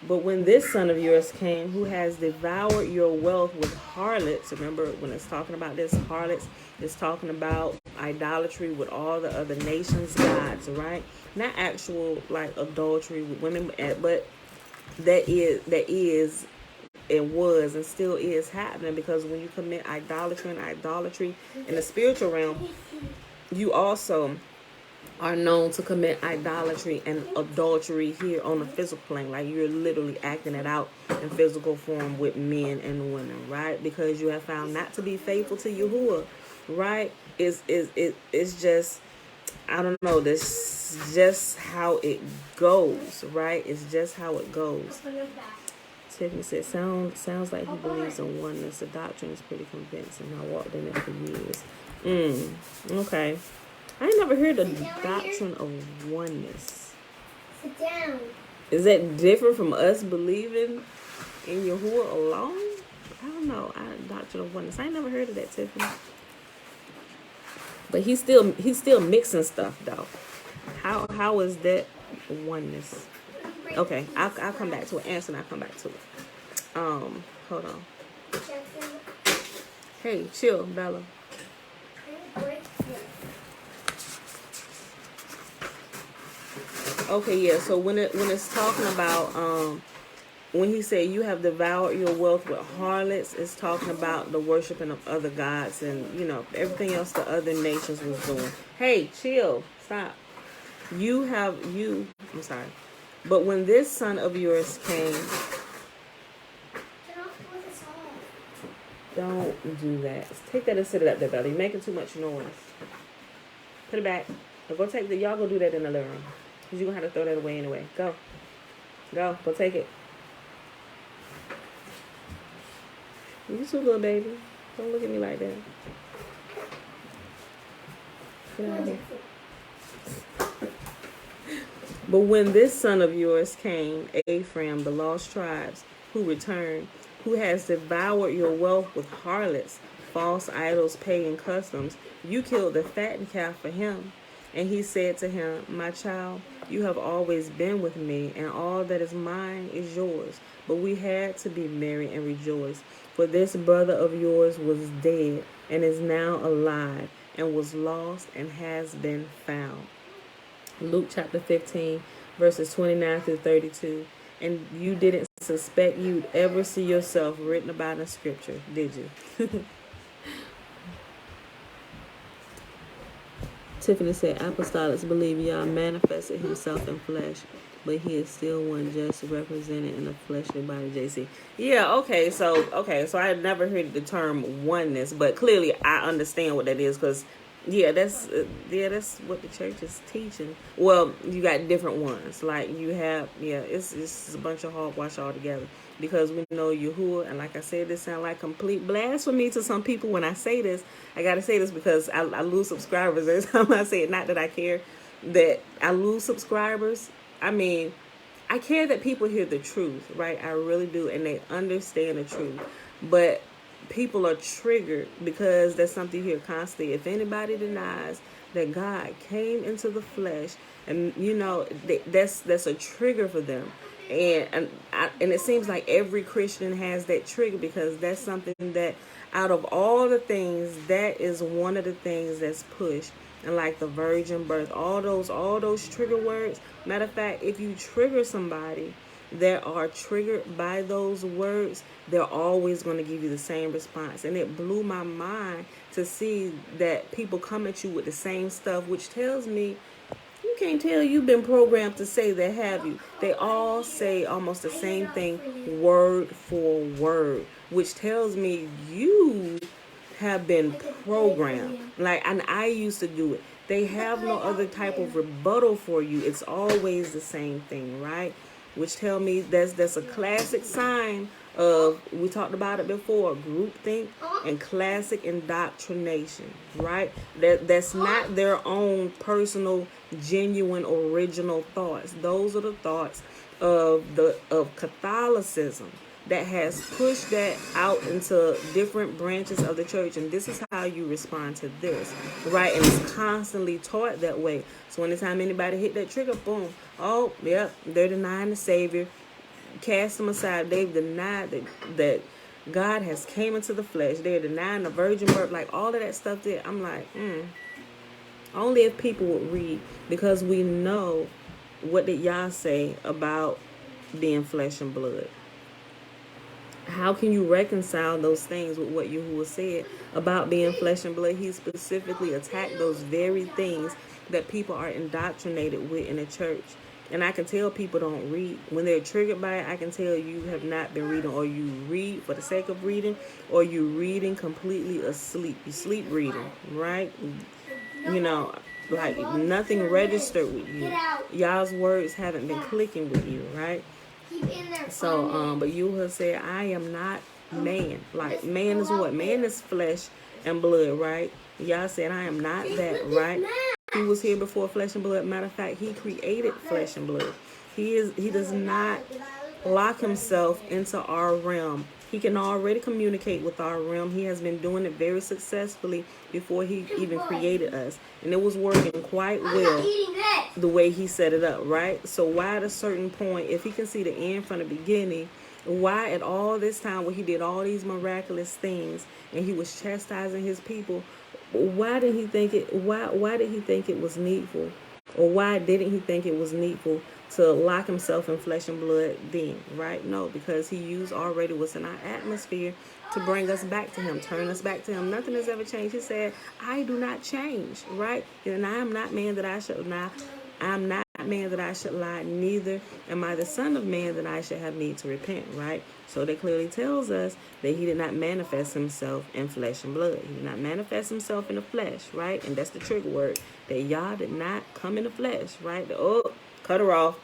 but when this son of yours came, who has devoured your wealth with harlots, remember when it's talking about this, harlots, it's talking about idolatry with all the other nations' gods, right? Not actual like adultery with women, but that is and was and still is happening, because when you commit idolatry in the spiritual realm, you also are known to commit idolatry and adultery here on the physical plane. Like you're literally acting it out in physical form with men and women, right? Because you have found not to be faithful to Yahuwah, right? It's just, I don't know, this just how it goes, right? It's just how it goes. Tiffany said, sounds like he believes in oneness. The doctrine is pretty convincing. I walked in it for years. Okay. I ain't never heard the doctrine of oneness. Sit down. Is that different from us believing in Yahuwah alone? I don't know. Doctrine of oneness. I ain't never heard of that, Tiffany. But he's still mixing stuff though. How is that oneness? Okay, I'll come back to it. Answer and I'll come back to it. Hold on. Hey, chill, Bella. Okay, yeah. So when it's talking about when he said you have devoured your wealth with harlots, it's talking about the worshiping of other gods and everything else the other nations was doing. Hey, chill, stop. I'm sorry. But when this son of yours came, don't do that. Take that and sit it up there, Bella. You're making too much noise. Put it back. Or go take y'all go do that in the living room. Because you're going to have to throw that away anyway. Go, go take it. You too, little baby. Don't look at me like that. Get out of here. But when this son of yours came, Ephraim, the lost tribes, who returned, who has devoured your wealth with harlots, false idols, pagan customs, you killed the fattened calf for him. And he said to him, my child, you have always been with me, and all that is mine is yours. But we had to be merry and rejoice. For this brother of yours was dead, and is now alive, and was lost, and has been found. Luke chapter 15, verses 29 through 32. And you didn't suspect you'd ever see yourself written about in scripture, did you? Tiffany said, apostolics believe Yah manifested himself in flesh, but he is still one just represented in a fleshly body, JC. Yeah, okay, so I had never heard the term oneness, but clearly I understand what that is, because that's what the church is teaching. Well, you got different ones. Like you have, it's a bunch of hogwash all together. Because we know Yahuwah, and like I said, this sounds like complete blasphemy to some people when I say this. I gotta say this because I lose subscribers every time I say it. Not that I care that I lose subscribers. I mean, I care that people hear the truth, right? I really do, and they understand the truth. But people are triggered because there's something here constantly. If anybody denies that God came into the flesh, and that's a trigger for them. And it seems like every Christian has that trigger, because that's something that out of all the things, that is one of the things that's pushed. And like the virgin birth, all those trigger words. Matter of fact, if you trigger somebody that are triggered by those words, they're always going to give you the same response. And it blew my mind to see that people come at you with the same stuff, which tells me you can't tell you've been programmed to say that, have you? They all say almost the same thing, word for word, which tells me you have been programmed. Like, and I used to do it. They have no other type of rebuttal for you. It's always the same thing, right? Which tell me that's a classic sign of, we talked about it before, groupthink and classic indoctrination, right? That's not their own personal, genuine, original thoughts. Those are the thoughts of Catholicism that has pushed that out into different branches of the church, and this is how you respond to this, right? And it's constantly taught that way. So anytime anybody hit that trigger, boom, oh yep, they're denying the Savior, cast them aside. They've denied that God has came into the flesh. They're denying the virgin birth, like all of that stuff there. I'm like, only if people would read, because we know what did Yah say about being flesh and blood. How can you reconcile those things with what Yahuwah said about being flesh and blood? He specifically attacked those very things that people are indoctrinated with in the church. And I can tell people don't read. When they're triggered by it, I can tell you have not been reading, or you read for the sake of reading, or you reading completely asleep. You sleep reading, right? You know, like nothing registered with you. Y'all's words haven't been clicking with you, right? So, but Yahuwah said, I am not man. Like, man is what? Man is flesh and blood, right? Y'all said, I am not that, right? He was here before flesh and blood. Matter of fact, he created flesh and blood. He does not lock himself into our realm. He can already communicate with our realm. He has been doing it very successfully before he even created us. And it was working quite well the way he set it up, right? So why at a certain point, if he can see the end from the beginning, why at all this time when he did all these miraculous things and he was chastising his people, why did he think it was needful? Or why didn't he think it was needful to lock himself in flesh and blood then, right? No, because he used already what's in our atmosphere to bring us back to him, turn us back to him. Nothing has ever changed. He said, I do not change, right? And I am not man that I should lie. I'm not man that I should lie, neither am I the son of man that I should have need to repent, right? So that clearly tells us that he did not manifest himself in flesh and blood. He did not manifest himself in the flesh, right? And that's the trigger word, that Yah did not come in the flesh, right? Cut her off.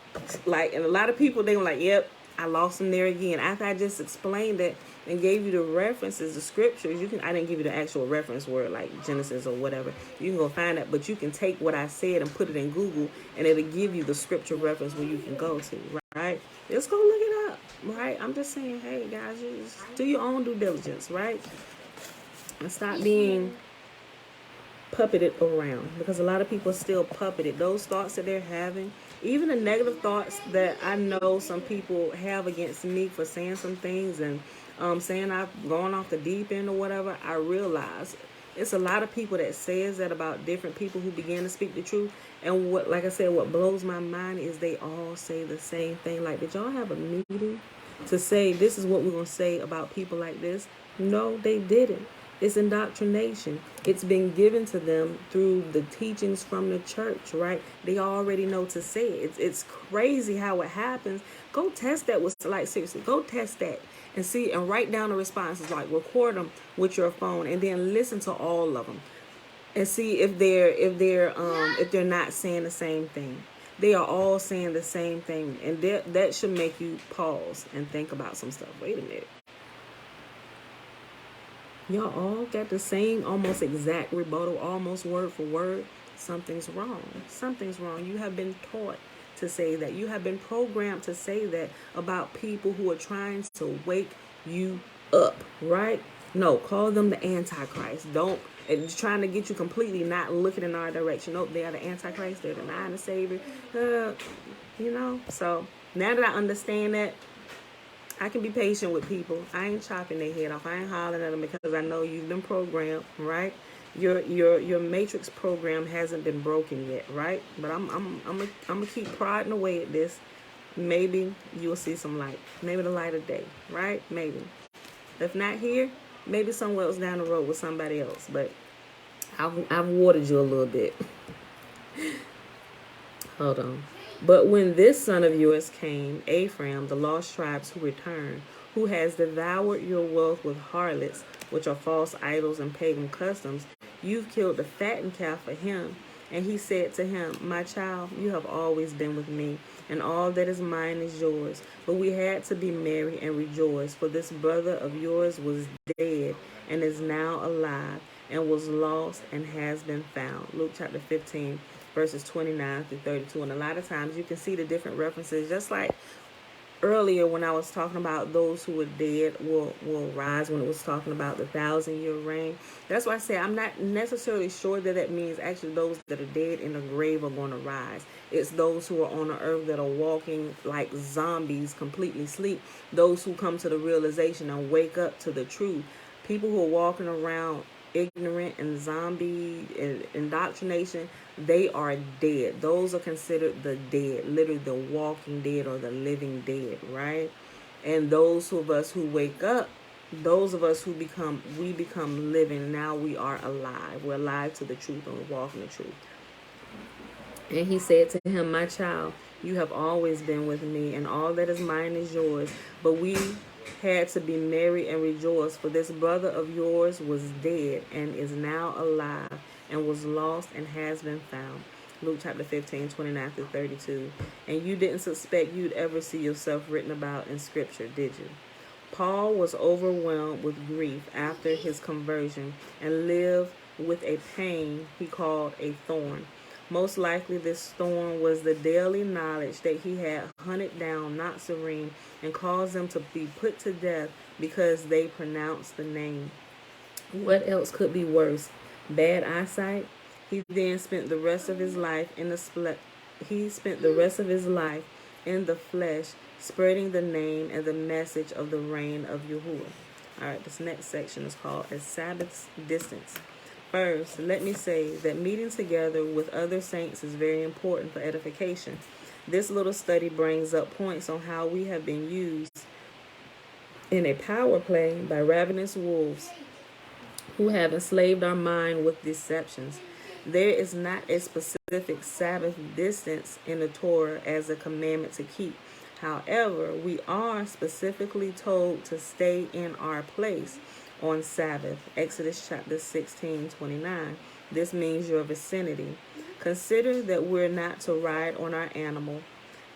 Like, and a lot of people, they were like, yep, I lost him there again. After I just explained it and gave you the references, the scriptures, I didn't give you the actual reference word like Genesis or whatever. You can go find that, but you can take what I said and put it in Google, and it'll give you the scripture reference where you can go to, right? Just go look it up, right? I'm just saying, hey guys, you just do your own due diligence, right? And stop being puppeted around, because a lot of people are still puppeted. Those thoughts that they're having, even the negative thoughts that I know some people have against me for saying some things and saying I've gone off the deep end or whatever, I realize it's a lot of people that says that about different people who begin to speak the truth. And what, like I said, what blows my mind is they all say the same thing. Like, did y'all have a meeting to say this is what we're going to say about people like this? No, they didn't. It's indoctrination. It's been given to them through the teachings from the church, right? They already know to say it. It's crazy how it happens. Go test that with, like, seriously, go test that and see, and write down the responses, like record them with your phone and then listen to all of them and see if they're not saying the same thing. They are all saying the same thing, and that should make you pause and think about some stuff. Wait a minute. Y'all all got the same, almost exact rebuttal, almost word for word. Something's wrong. Something's wrong. You have been taught to say that. You have been programmed to say that about people who are trying to wake you up, right? No, call them the Antichrist. Don't, it's trying to get you completely not looking in our direction. Nope, they are the Antichrist. They're denying the Savior. So now that I understand that, I can be patient with people. I ain't chopping their head off. I ain't hollering at them because I know you've been programmed, right? Your matrix program hasn't been broken yet, right? But I'm gonna keep prodding away at this. Maybe you'll see some light. Maybe the light of day, right? Maybe. If not here, maybe somewhere else down the road with somebody else. But I've watered you a little bit. Hold on. But when this son of yours came, Ephraim, the lost tribes who returned, who has devoured your wealth with harlots, which are false idols and pagan customs, you've killed the fattened calf for him. And he said to him, my child, you have always been with me, and all that is mine is yours. But we had to be merry and rejoice, for this brother of yours was dead and is now alive, and was lost and has been found. Luke chapter 15. Verses 29 through 32. And a lot of times you can see the different references, just like earlier when I was talking about those who were dead will rise, when it was talking about the 1,000-year reign. That's why I say I'm not necessarily sure that that means actually those that are dead in the grave are going to rise. It's those who are on the earth that are walking like zombies, completely asleep. Those who come to the realization and wake up to the truth. People who are walking around ignorant and zombie and indoctrination, they are dead. Those are considered the dead, literally the walking dead or the living dead, right? And those of us who wake up, those of us who become living. Now we are alive. We're alive to the truth and we're walking the truth. And he said to him, my child, you have always been with me, and all that is mine is yours. But we had to be merry and rejoice, for this brother of yours was dead and is now alive, and was lost and has been found. Luke chapter 15, 29 through 32. And you didn't suspect you'd ever see yourself written about in Scripture, did you? Paul was overwhelmed with grief after his conversion and lived with a pain he called a thorn. Most likely this thorn was the daily knowledge that he had hunted down Nazarene and caused them to be put to death because they pronounced the name. What else could be worse? Bad eyesight? He then spent the rest of his life in the he spent the rest of his life in the flesh, spreading the name and the message of the reign of Yahuwah. All right, this next section is called A Sabbath's Distance. First, let me say that meeting together with other saints is very important for edification. This little study brings up points on how we have been used in a power play by ravenous wolves who have enslaved our mind with deceptions. There is not a specific Sabbath distance in the Torah as a commandment to keep. However, we are specifically told to stay in our place on Sabbath. Exodus chapter 16, 29. This means your vicinity. Consider that we're not to ride on our animal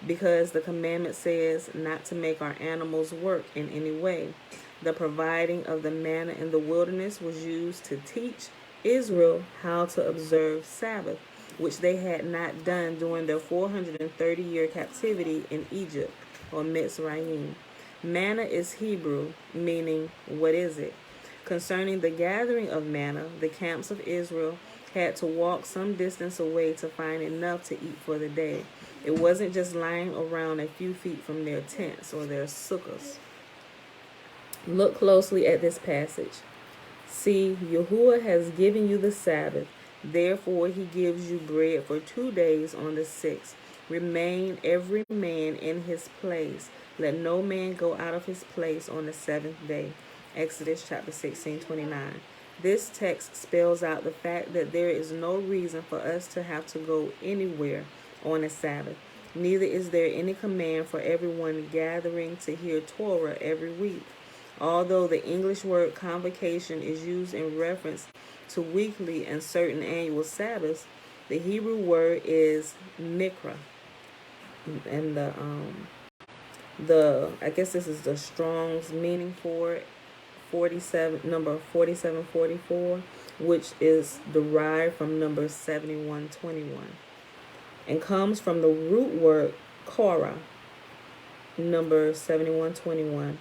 because the commandment says not to make our animals work in any way. The providing of the manna in the wilderness was used to teach Israel how to observe Sabbath, which they had not done during their 430-year captivity in Egypt, or Mitzrayim. Manna is Hebrew, meaning what is it? Concerning the gathering of manna, the camps of Israel had to walk some distance away to find enough to eat for the day. It wasn't just lying around a few feet from their tents or their sukkahs. Look closely at this passage. See, Yahuwah has given you the Sabbath. Therefore, he gives you bread for 2 days on the 6th. Remain every man in his place. Let no man go out of his place on the 7th day. Exodus chapter 16, 29. This text spells out the fact that there is no reason for us to have to go anywhere on a Sabbath. Neither is there any command for everyone gathering to hear Torah every week. Although the English word convocation is used in reference to weekly and certain annual Sabbaths, the Hebrew word is mikra. And the I guess this is the Strong's meaning for it, number 4744, which is derived from number 7121 and comes from the root word Korah. Number 7121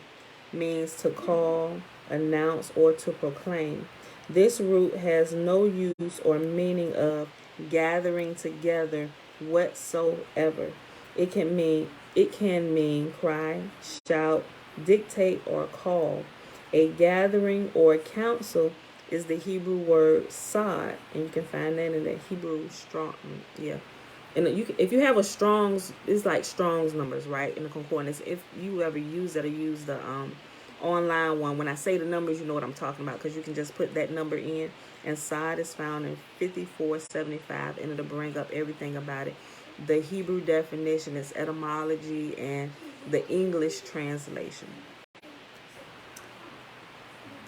means to call, announce, or to proclaim. This root has no use or meaning of gathering together whatsoever. It can mean cry, shout, dictate, or call. A gathering or council is the Hebrew word sod, and you can find that in the Hebrew strong. Yeah. And if you have a Strong's, it's like Strong's numbers, right, in the concordance. If you ever use that or use the online one, when I say the numbers, you know what I'm talking about, because you can just put that number in, and sod is found in 5475, and it'll bring up everything about it. The Hebrew definition is etymology and the English translation.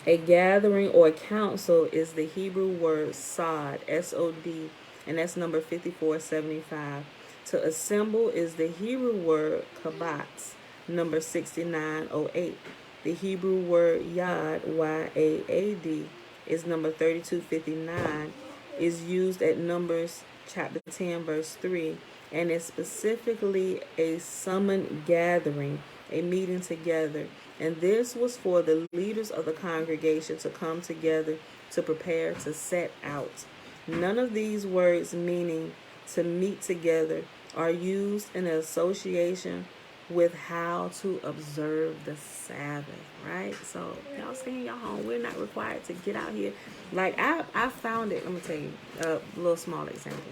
A gathering or council is the Hebrew word sod, S-O-D, and that's number 5475. To assemble is the Hebrew word kabatz, number 6908. The Hebrew word yad, Y-A-A-D, is number 3259, is used at Numbers chapter 10, verse 3, and is specifically a summoned gathering a meeting together. And this was for the leaders of the congregation to come together to prepare to set out. None of these words meaning to meet together are used in association with how to observe the Sabbath, right? So y'all stay in your home. We're not required to get out here. Like I found it. Let me tell you a little small example.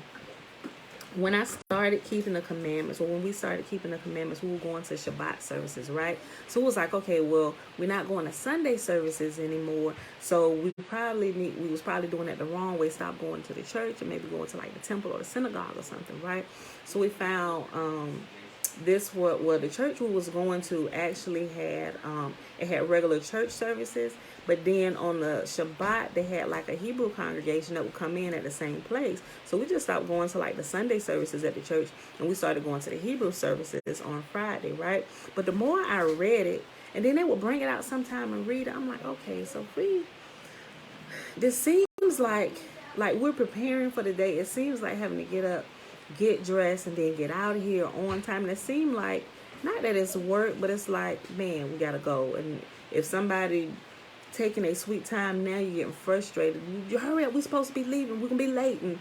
When I started keeping the commandments, or when we started keeping the commandments, we were going to Shabbat services, right? So it was like, okay, well, we're not going to Sunday services anymore. So we was probably doing it the wrong way. Stop going to the church and maybe going to like the temple or the synagogue or something, right? So we found the church we was going to actually had it had regular church services, but then on the Shabbat they had like a Hebrew congregation that would come in at the same place. So we just stopped going to like the Sunday services at the church, and we started going to the Hebrew services on Friday, right? But the more I read it, and then they would bring it out sometime and read it, I'm like, okay, so this seems like we're preparing for the day. It seems like having to get up, get dressed, and then get out of here on time. And it seemed like, not that it's work, but it's like, man, we gotta go. And if somebody taking a sweet time now, you're getting frustrated. You hurry up, we're supposed to be leaving, we're gonna be late, and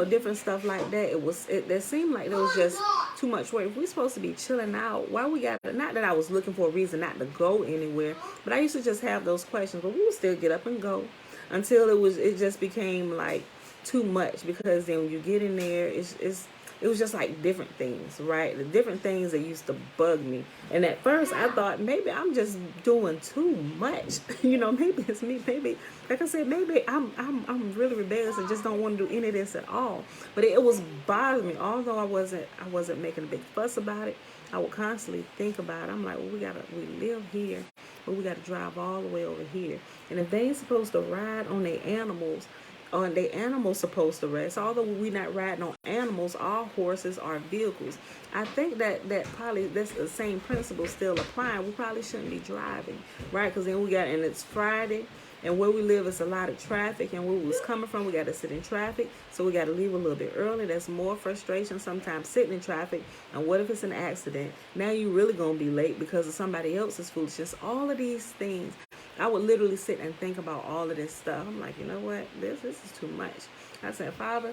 different stuff like that. It seemed like there was just too much work. If we're supposed to be chilling out, why we got, not that I was looking for a reason not to go anywhere, but I used to just have those questions, but we would still get up and go until it just became like too much, because then when you get in there, it was just like different things, right? The different things that used to bug me. And at first I thought maybe I'm just doing too much. Maybe it's me. Maybe, like I said, maybe I'm really rebellious and just don't want to do any of this at all. But it was bothering me. Although I wasn't making a big fuss about it, I would constantly think about it. I'm like, well, we live here, but we gotta drive all the way over here. And if they ain't supposed to ride on their animals, or the animals supposed to rest. Although we're not riding on animals, all horses are vehicles. I think that probably that's the same principle still applying. We probably shouldn't be driving, right? Because then and it's Friday, and where we live is a lot of traffic, and where we was coming from, we got to sit in traffic, so we got to leave a little bit early. That's more frustration sometimes, sitting in traffic. And what if it's an accident? Now you really gonna be late because of somebody else's foolishness. All of these things, I would literally sit and think about all of this stuff. I'm like, you know what? This is too much. I said, Father,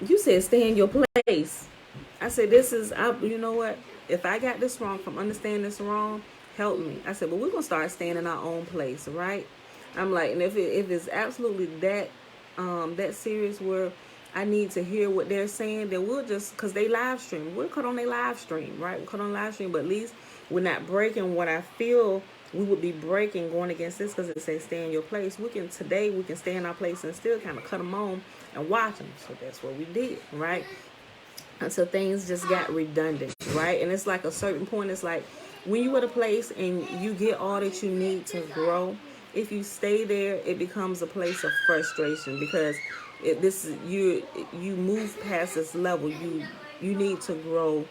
you said stay in your place. I said, you know what? If I got this wrong, if I'm understanding this wrong, help me. I said, but we're going to start staying in our own place, right? I'm like, and if it's absolutely that serious where I need to hear what they're saying, then we'll just, because they live stream, we'll cut on their live stream, right? We'll cut on live stream, but at least we're not breaking what I feel we would be breaking going against this, because it says stay in your place. We can stay in our place and still kind of cut them on and watch them. So that's what we did, right? Until things just got redundant, right? And it's like a certain point, it's like when you at a place and you get all that you need to grow, if you stay there, it becomes a place of frustration, because you move past this level. You need to grow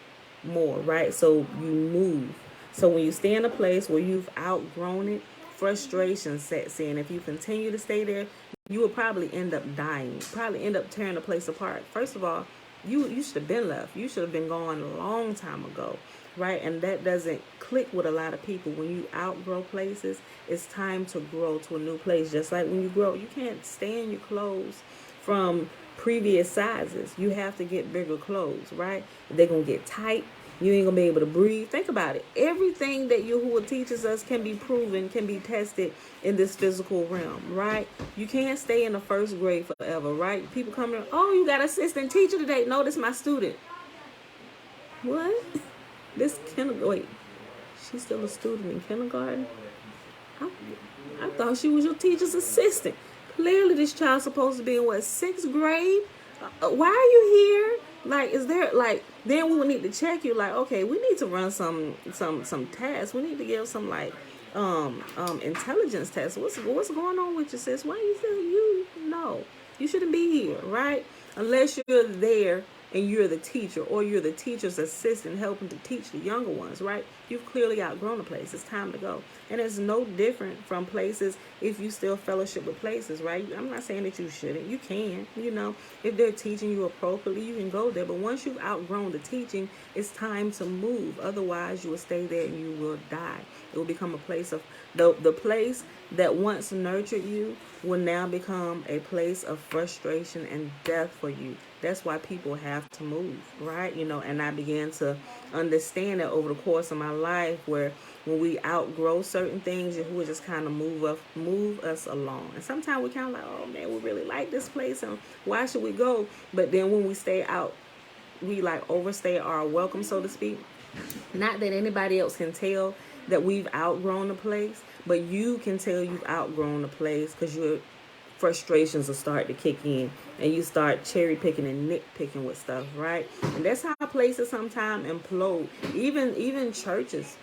more, right? So you move. So when you stay in a place where you've outgrown it, frustration sets in. If you continue to stay there, you will probably end up dying. Probably end up tearing the place apart. First of all, you should have been left. You should have been gone a long time ago, right? And that doesn't click with a lot of people. When you outgrow places, it's time to grow to a new place. Just like when you grow, you can't stay in your clothes from previous sizes. You have to get bigger clothes, right? They're going to get tight. You ain't gonna be able to breathe. Think about it. Everything that Yahuwah teaches us can be proven, can be tested in this physical realm, right? You can't stay in the first grade forever, right? People come in, oh, you got assistant teacher today. No, this is my student. What? This kindergarten, wait, she's still a student in kindergarten? I thought she was your teacher's assistant. Clearly this child's supposed to be in, what, 6th grade? Why are you here? Like, is there, like, then we would need to check you, like, okay, we need to run some tests. We need to give some, like, intelligence tests. What's going on with you, sis? Why you feel you shouldn't be here, right? Unless you're there and you're the teacher, or you're the teacher's assistant helping to teach the younger ones, right? You've clearly outgrown the place. It's time to go. And it's no different from places if you still fellowship with places, right? I'm not saying that you shouldn't. You can, if they're teaching you appropriately, you can go there. But once you've outgrown the teaching, it's time to move. Otherwise, you will stay there and you will die. It will become a place of, the place that once nurtured you will now become a place of frustration and death for you. That's why people have to move, right? And I began to understand that over the course of my life, where when we outgrow certain things, who would just kind of move us along. And sometimes we kind of like, oh man, we really like this place, and why should we go? But then when we stay out, we like overstay our welcome, so to speak. Not that anybody else can tell that we've outgrown the place, but you can tell you've outgrown the place because your frustrations will start to kick in and you start cherry picking and nitpicking with stuff, right? And that's how places sometimes implode. Even churches,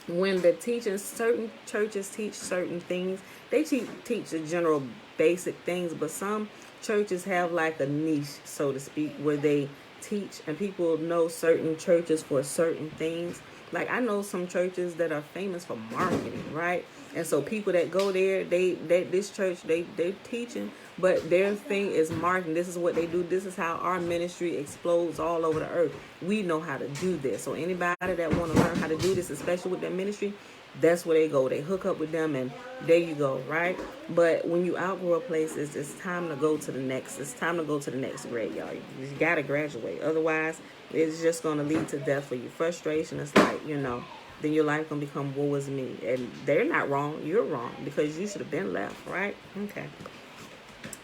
when the teaching, certain churches teach certain things, they teach the general basic things, but some churches have like a niche, so to speak, where they teach, and people know certain churches for certain things. Like I know some churches that are famous for marketing, right? And so people that go there, this church, they're teaching, but their thing is marketing. This is what they do. This is how our ministry explodes all over the earth. We know how to do this. So anybody that want to learn how to do this, especially with their ministry, that's where they go. They hook up with them, and there you go, right? But when you outgrow a place, it's time to go to the next. It's time to go to the next grade, y'all. You got to graduate. Otherwise, it's just going to lead to death for you. Frustration is like, then your life going to become woe is me. And they're not wrong. You're wrong because you should have been left, right? Okay.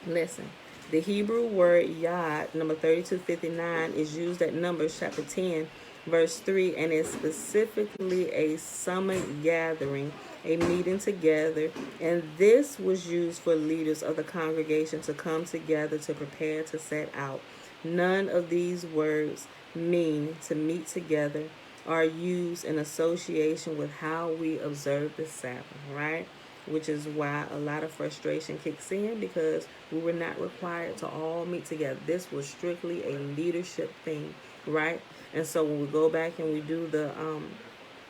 Listen. The Hebrew word yad, number 3259, is used at Numbers chapter 10, verse 3, and is specifically a summer gathering, a meeting together, and this was used for leaders of the congregation to come together to prepare to set out. None of these words mean to meet together are used in association with how we observe the Sabbath, right? Which is why a lot of frustration kicks in, because we were not required to all meet together. This was strictly a leadership thing, right? And so when we go back and we do the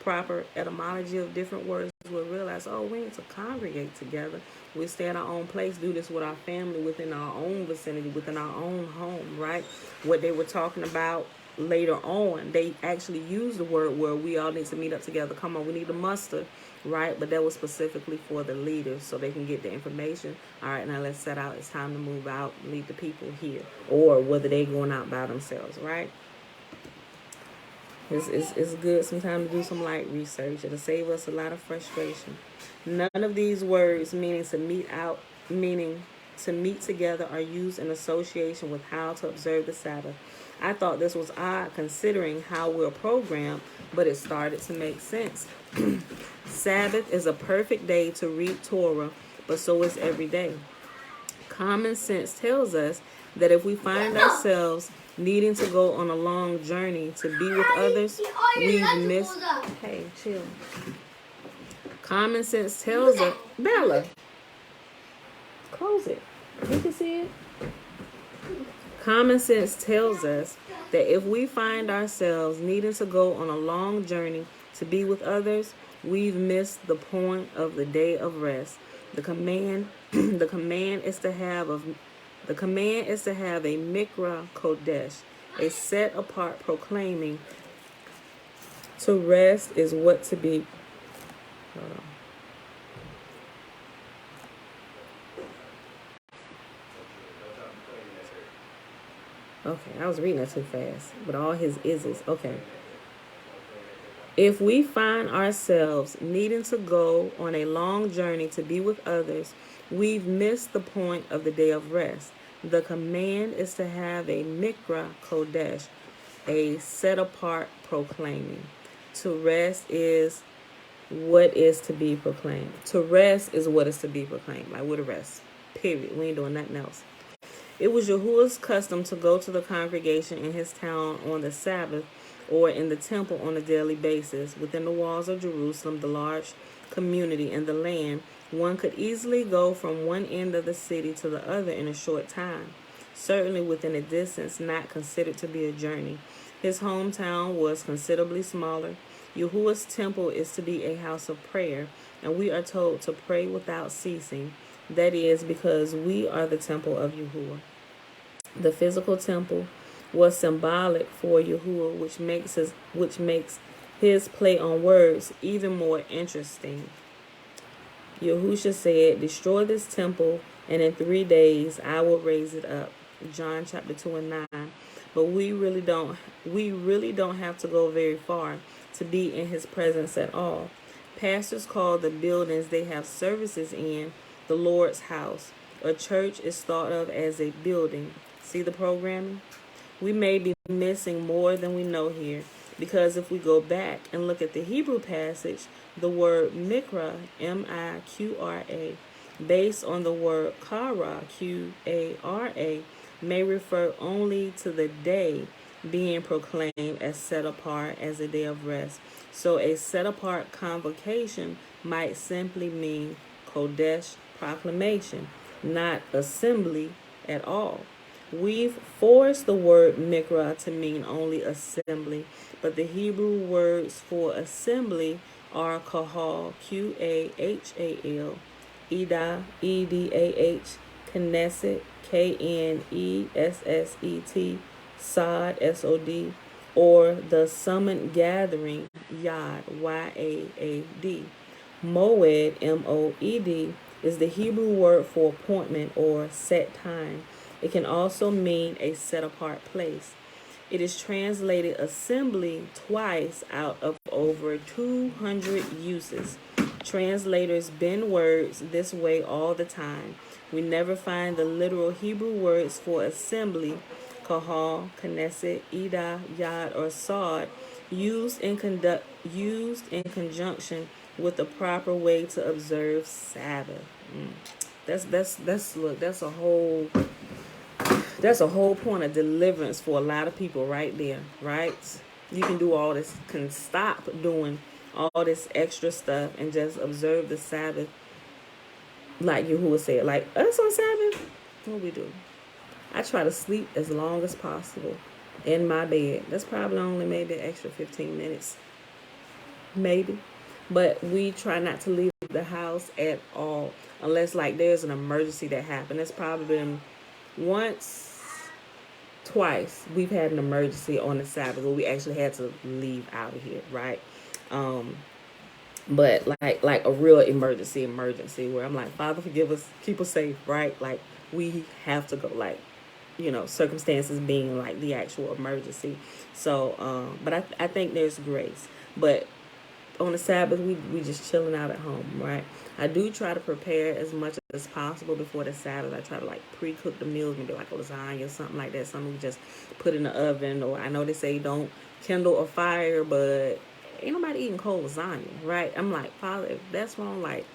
proper etymology of different words, we'll realize, oh, we need to congregate together. We stay in our own place, do this with our family, within our own vicinity, within our own home, right? What they were talking about later on, they actually used the word where we all need to meet up together. Come on, we need to muster, right? But that was specifically for the leaders so they can get the information. All right, now let's set out. It's time to move out, lead the people here, or whether they going out by themselves, right? It's good sometimes to do some light research. It'll save us a lot of frustration. None of these words meaning to meet together are used in association with how to observe the Sabbath. I thought this was odd considering how we're programmed, but it started to make sense. Sabbath is a perfect day to read Torah, but so is every day. Common sense tells us that if we find ourselves needing to go on a long journey to be with others, we've missed... Hey, chill. Common sense tells us... Bella, close it. You can see it. Common sense tells us that if we find ourselves needing to go on a long journey to be with others, we've missed the point of the day of rest. The command is to have a mikra kodesh, a set apart proclaiming to rest is what to be. Hold on. Okay, I was reading that too fast, but all his is. Okay. If we find ourselves needing to go on a long journey to be with others, we've missed the point of the day of rest. The command is to have a mikra kodesh, a set apart proclaiming. To rest is what is to be proclaimed. To rest is what is to be proclaimed. Like, we're to rest. Period. We ain't doing nothing else. It was Yahuwah's custom to go to the congregation in his town on the Sabbath or in the temple on a daily basis. Within the walls of Jerusalem, the large community and the land, one could easily go from one end of the city to the other in a short time, certainly within a distance not considered to be a journey. His hometown was considerably smaller. Yahuwah's temple is to be a house of prayer, and we are told to pray without ceasing. That is because we are the temple of Yahuwah. The physical temple was symbolic for Yahuwah, which makes his play on words even more interesting. Yahusha said, "Destroy this temple, and in 3 days I will raise it up." John chapter 2 and 9. But we really don't have to go very far to be in his presence at all. Pastors call the buildings they have services in the Lord's house. A church is thought of as a building. See the programming? We may be missing more than we know here, because if we go back and look at the Hebrew passage, the word mikra, M-I-Q-R-A, based on the word kara, Q-A-R-A, may refer only to the day being proclaimed as set apart as a day of rest. So a set apart convocation might simply mean Kodesh proclamation, not assembly at all. We've forced the word mikra to mean only assembly, but the Hebrew words for assembly are kahal, Q-A-H-A-L, Edah, E-D-A-H, Knesset, K-N-E-S-S-E-T, Sod, S-O-D, or the summoned gathering, Yad, Y-A-A-D. Moed, M-O-E-D, is the Hebrew word for appointment or set time. It can also mean a set-apart place. It is translated assembly twice out of over 200 uses. Translators bend words this way all the time. We never find the literal Hebrew words for assembly, kahal, knesset, edah, yad, or sod, used in conjunction with the proper way to observe Sabbath. That's a whole point of deliverance for a lot of people right there, right? You can do all this, can stop doing all this extra stuff and just observe the Sabbath like Yahuwah said. Like us on Sabbath, what we do? I try to sleep as long as possible in my bed. That's probably only maybe an extra 15 minutes, maybe. But we try not to leave the house at all unless like there's an emergency that happened. It's probably been twice we've had an emergency on the Sabbath where we actually had to leave out of here, right? But like a real emergency where I'm like, Father, forgive us, keep us safe, right? Like we have to go, like, circumstances being like the actual emergency. So but I think there's grace. But on the Sabbath, we just chilling out at home, right? I do try to prepare as much as possible before the Sabbath. I try to like pre-cook the meals, maybe like a lasagna or something like that. Something we just put in the oven. Or I know they say don't kindle a fire, but ain't nobody eating cold lasagna, right? I'm like, Father, if that's wrong, like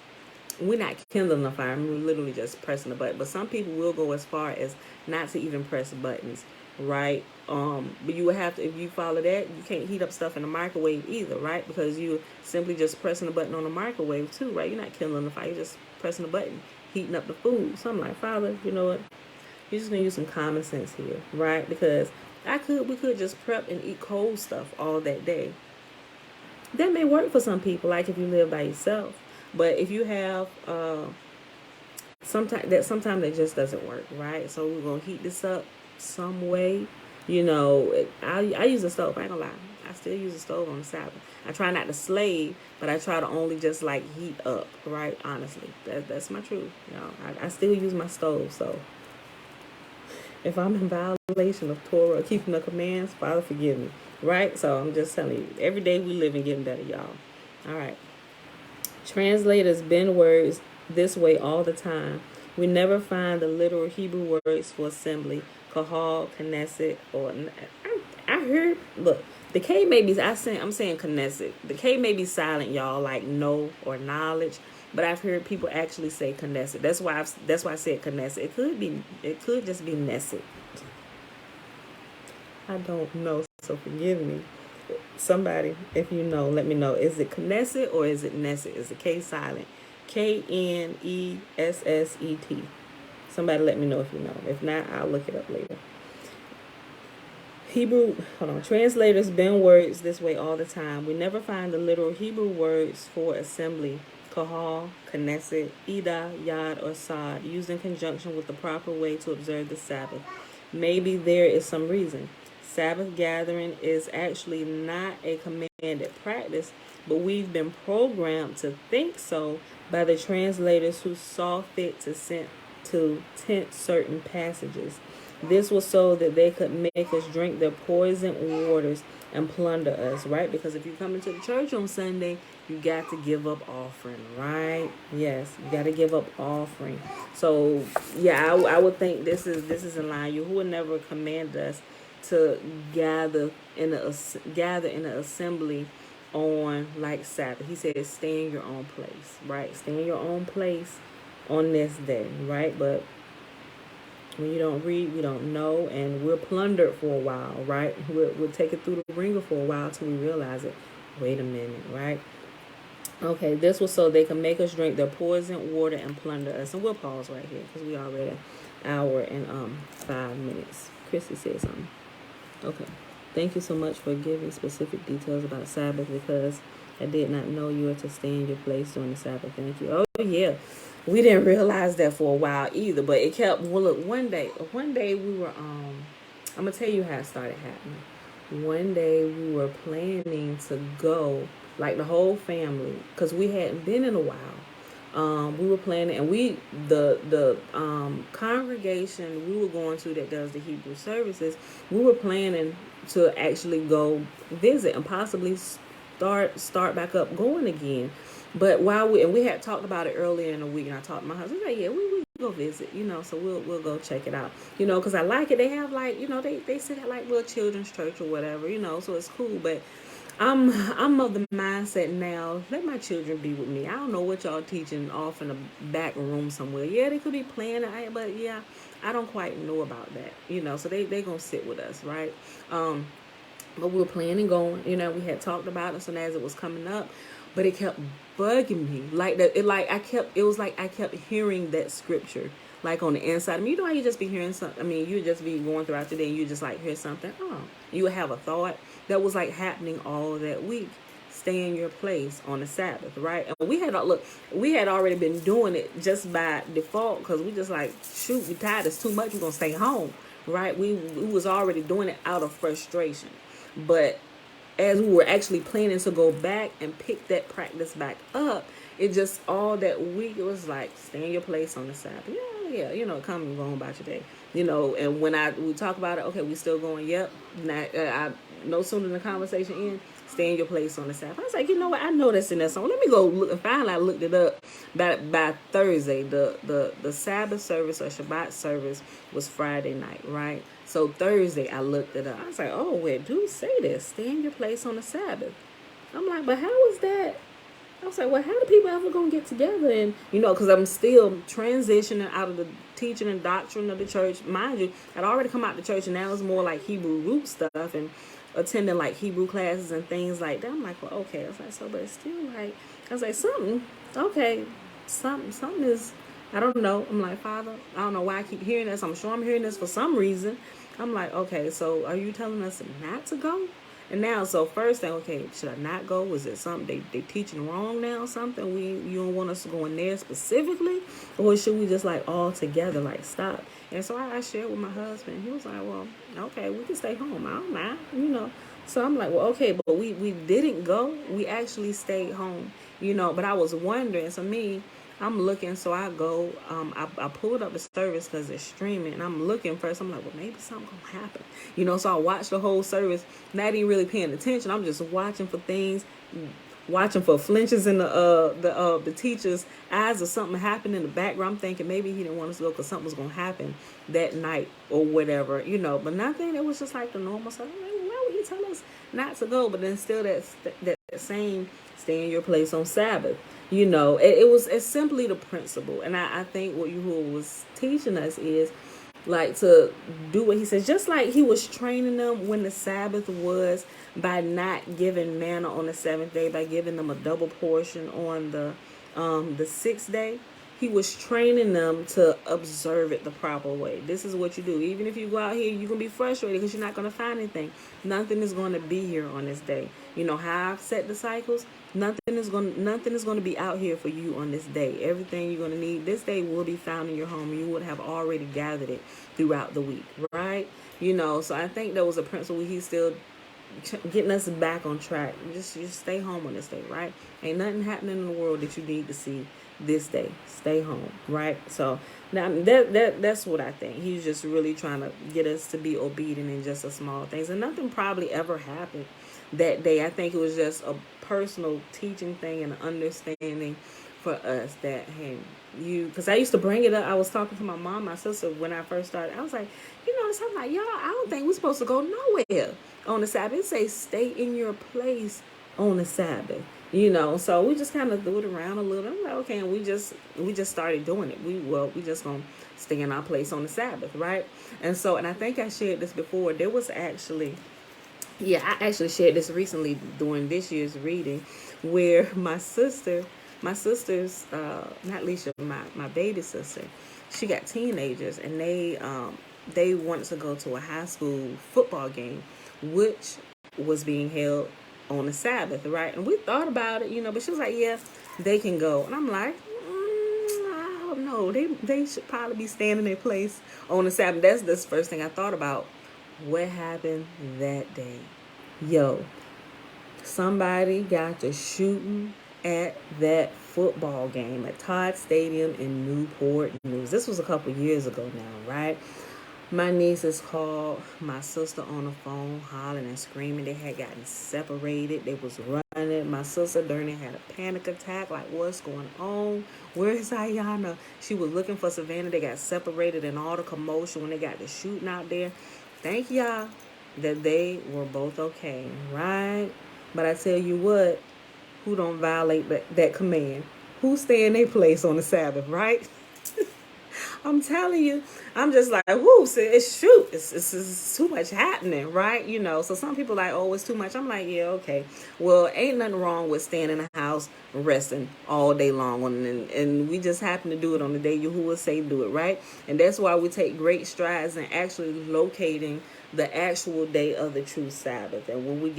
we're not kindling a fire. We're literally just pressing the button. But some people will go as far as not to even press buttons, right? But you would have to, if you follow that, you can't heat up stuff in the microwave either, right? Because you simply just pressing the button on the microwave too, right? You're not kindling the fire. You're just pressing the button, heating up the food. So I'm like, Father, you know what? You're just gonna use some common sense here, right? Because we could just prep and eat cold stuff all that day. That may work for some people, like if you live by yourself. But if you have sometimes that just doesn't work, right? So we're gonna heat this up some way. I use a stove. I ain't gonna lie, I still use a stove on the Sabbath. I try not to slave, but I try to only just like heat up, right? Honestly, that's my truth. I still use my stove. So if I'm in violation of Torah, keeping the commands, Father, forgive me, right? So I'm just telling you, every day we live and getting better, y'all. All right. Translators bend words this way all the time. We never find the literal Hebrew words for assembly, kahal, knesset, or I heard. Look, the K may be. I'm saying knesset. The K may be silent, y'all, like know or knowledge. But I've heard people actually say knesset. That's why I said knesset. It could just be nesset. I don't know, so forgive me. Somebody, if you know, let me know. Is it Knesset or is it Nesset? Is the K silent? K-N-E-S-S-E-T. Somebody let me know if you know. If not, I'll look it up later. Translators bend words this way all the time. We never find the literal Hebrew words for assembly, kahal, knesset, ida, yad, or sad, used in conjunction with the proper way to observe the Sabbath. Maybe there is some reason. Sabbath gathering is actually not a commanded practice, but we've been programmed to think so by the translators who saw fit to tent certain passages. This was so that they could make us drink their poisoned waters and plunder us, right? Because if you come into the church on Sunday, you got to give up offering, right? Yes, you got to give up offering. So yeah, I would think this is in line. You would never command us to gather in an assembly on like Sabbath. He said, stay in your own place, right? Stay in your own place on this day, right? But when you don't read, we don't know, and we're plundered for a while, right? We'll take it through the ringer for a while till we realize it. Wait a minute, right? Okay, this was so they can make us drink their poison water and plunder us. And we'll pause right here because we already an hour and 5 minutes. Chrissy said something. Okay. Thank you so much for giving specific details about Sabbath because I did not know you were to stay in your place during the Sabbath. Thank you. Oh yeah. We didn't realize that for a while either, but it kept well look one day we were I'm gonna tell you how it started happening. One day we were planning to go, like the whole family, because we hadn't been in a while. We were planning, and the congregation we were going to that does the Hebrew services, we were planning to actually go visit and possibly start back up going again. But we had talked about it earlier in the week, and I talked to my husband, like, yeah, we go visit, so we'll go check it out, because I like it. They have like, they sit at like little children's church or whatever, so it's cool. But I'm of the mindset now, let my children be with me. I don't know what y'all teaching off in the back room somewhere. Yeah, they could be playing, but yeah, I don't quite know about that, so they gonna sit with us, right? But we were planning going, we had talked about it soon as it was coming up, but it kept bugging me. Like that, it was like I kept hearing that scripture, like on the inside of me. How you just be hearing something. I mean, you just be going throughout the day and you just like hear something. Oh, you would have a thought that was like happening all that week. Stay in your place on the Sabbath, right? And we had already been doing it just by default because we just like, shoot, we tired. It's too much. We're gonna stay home, right? We was already doing it out of frustration. But as we were actually planning to go back and pick that practice back up, it just all that week, it was like, stay in your place on the Sabbath. Yeah, come and go on about your day. And when we talk about it, okay, we still going, yep. I no sooner than the conversation ends, stay in your place on the Sabbath. I was like, you know what, I know that's in that song. Let me go look, and finally I looked it up. By Thursday, the Sabbath service or Shabbat service was Friday night, right? So Thursday I looked it up. I was like, oh, wait, do say this, stay in your place on the Sabbath. I'm like, but how is that? I was like, well, how do people ever gonna get together? And because I'm still transitioning out of the teaching and doctrine of the church. Mind you, I'd already come out the church, and now it's more like Hebrew root stuff and attending like Hebrew classes and things like that. I'm like, well, okay. I was like, so, but it's still like, I was like, something is, I don't know. I'm like, Father, I don't know why I keep hearing this. I'm sure I'm hearing this for some reason. I'm like, okay, so are you telling us not to go? And now, so first thing, okay, should I not go? Was it something they teaching wrong now? Something you don't want us to go in there specifically, or should we just like all together like stop? And so I shared with my husband. He was like, well, okay, we can stay home. I don't mind, So I'm like, well, okay, but we didn't go. We actually stayed home, But I was wondering. So me, I'm looking, so I go, I pulled up the service because it's streaming, and I'm looking first. I'm like, well, maybe something gonna happen, So I watched the whole service, not even really paying attention. I'm just watching for things, watching for flinches in the teacher's eyes or something happened in the background. I'm thinking maybe he didn't want us to go because something was gonna happen that night or whatever, But nothing. It was just like the normal stuff. Like, why would he tell us not to go? But then still that same stay in your place on Sabbath. It's simply the principle. And I think what Yahuwah was teaching us is like to do what he says, just like he was training them when the Sabbath was by not giving manna on the seventh day, by giving them a double portion on the sixth day. he was training them to observe it the proper way. This is what you do. Even if you go out here, you're going to be frustrated because you're not going to find anything. Nothing is going to be here on this day. You know how I've set the cycles? Nothing is going to be out here for you on this day. Everything you're going to need this day will be found in your home. You would have already gathered it throughout the week, right? You know, so I think that was a principle he's still getting us back on track. Just stay home on this day, right? Ain't nothing happening in the world that you need to see this day. Stay home, right? So now that's what I think. He's just really trying to get us to be obedient in just the small things, and nothing probably ever happened that day. I think it was just a personal teaching thing and understanding for us that, hey, because I used to bring it up. I was talking to my mom, my sister, when I first started. I was like, I'm like, y'all, I don't think we're supposed to go nowhere on the Sabbath. It says stay in your place on the Sabbath. So we just kind of threw it around a little. I'm like, okay, and we just started doing it. We just gonna stay in our place on the Sabbath, right? And I think I shared this before. There was actually, I actually shared this recently during this year's reading, where my sister's not Leisha, my baby sister, she got teenagers, and they wanted to go to a high school football game, which was being held on the Sabbath, right? And we thought about it, but she was like, yeah, they can go. And I'm like, I don't know. They should probably be staying in their place on the Sabbath. That's the first thing I thought about. What happened that day? Yo, somebody got to shooting at that football game at Todd Stadium in Newport News. This was a couple years ago now, right? My nieces called my sister on the phone, hollering and screaming. They had gotten separated. They was running. My sister during it had a panic attack. Like, what's going on? Where is Ayana? She was looking for Savannah. They got separated and all the commotion when they got the shooting out there. Thank y'all that they were both okay, right? But I tell you what, who don't violate that command? Who stay in their place on the Sabbath, right? I'm telling you, I'm just like, whoo, it's too much happening, right? So some people like, oh, it's too much. I'm like, yeah, okay. Well, ain't nothing wrong with staying in the house, resting all day long. And we just happen to do it on the day Yahuwah say do it, right? And that's why we take great strides in actually locating the actual day of the true Sabbath. And when we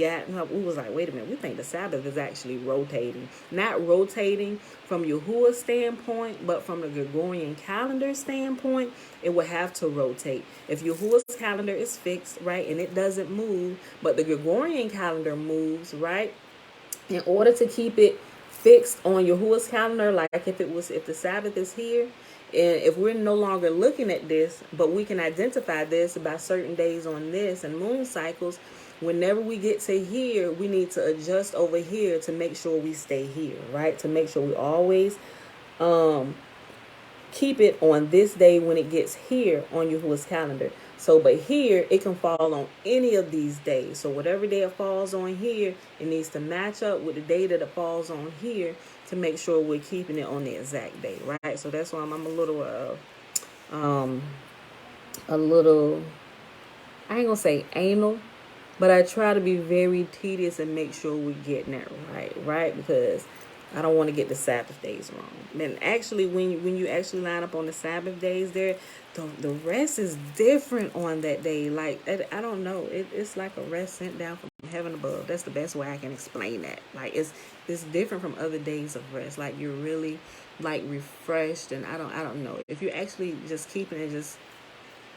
was like, wait a minute, we think the Sabbath is actually rotating. Not rotating from Yahuwah's standpoint, but from the Gregorian calendar standpoint, it will have to rotate. If Yahuwah's calendar is fixed, right, and it doesn't move, but the Gregorian calendar moves, right, in order to keep it fixed on Yahuwah's calendar, like if the Sabbath is here, and if we're no longer looking at this, but we can identify this by certain days on this and moon cycles, whenever we get to here, we need to adjust over here to make sure we stay here, right? To make sure we always keep it on this day when it gets here on Yahuwah's calendar. So, but here, it can fall on any of these days. So whatever day it falls on here, it needs to match up with the day that it falls on here to make sure we're keeping it on the exact day, right? So that's why I'm a little, I ain't gonna say anal, but I try to be very tedious and make sure we're getting it right? Because I don't want to get the Sabbath days wrong. And actually, when you actually line up on the Sabbath days, the rest is different on that day. Like, I don't know, it's like a rest sent down from heaven above. That's the best way I can explain that. Like, it's different from other days of rest. Like, you're really like refreshed, and I don't know, if you're actually just keeping it, just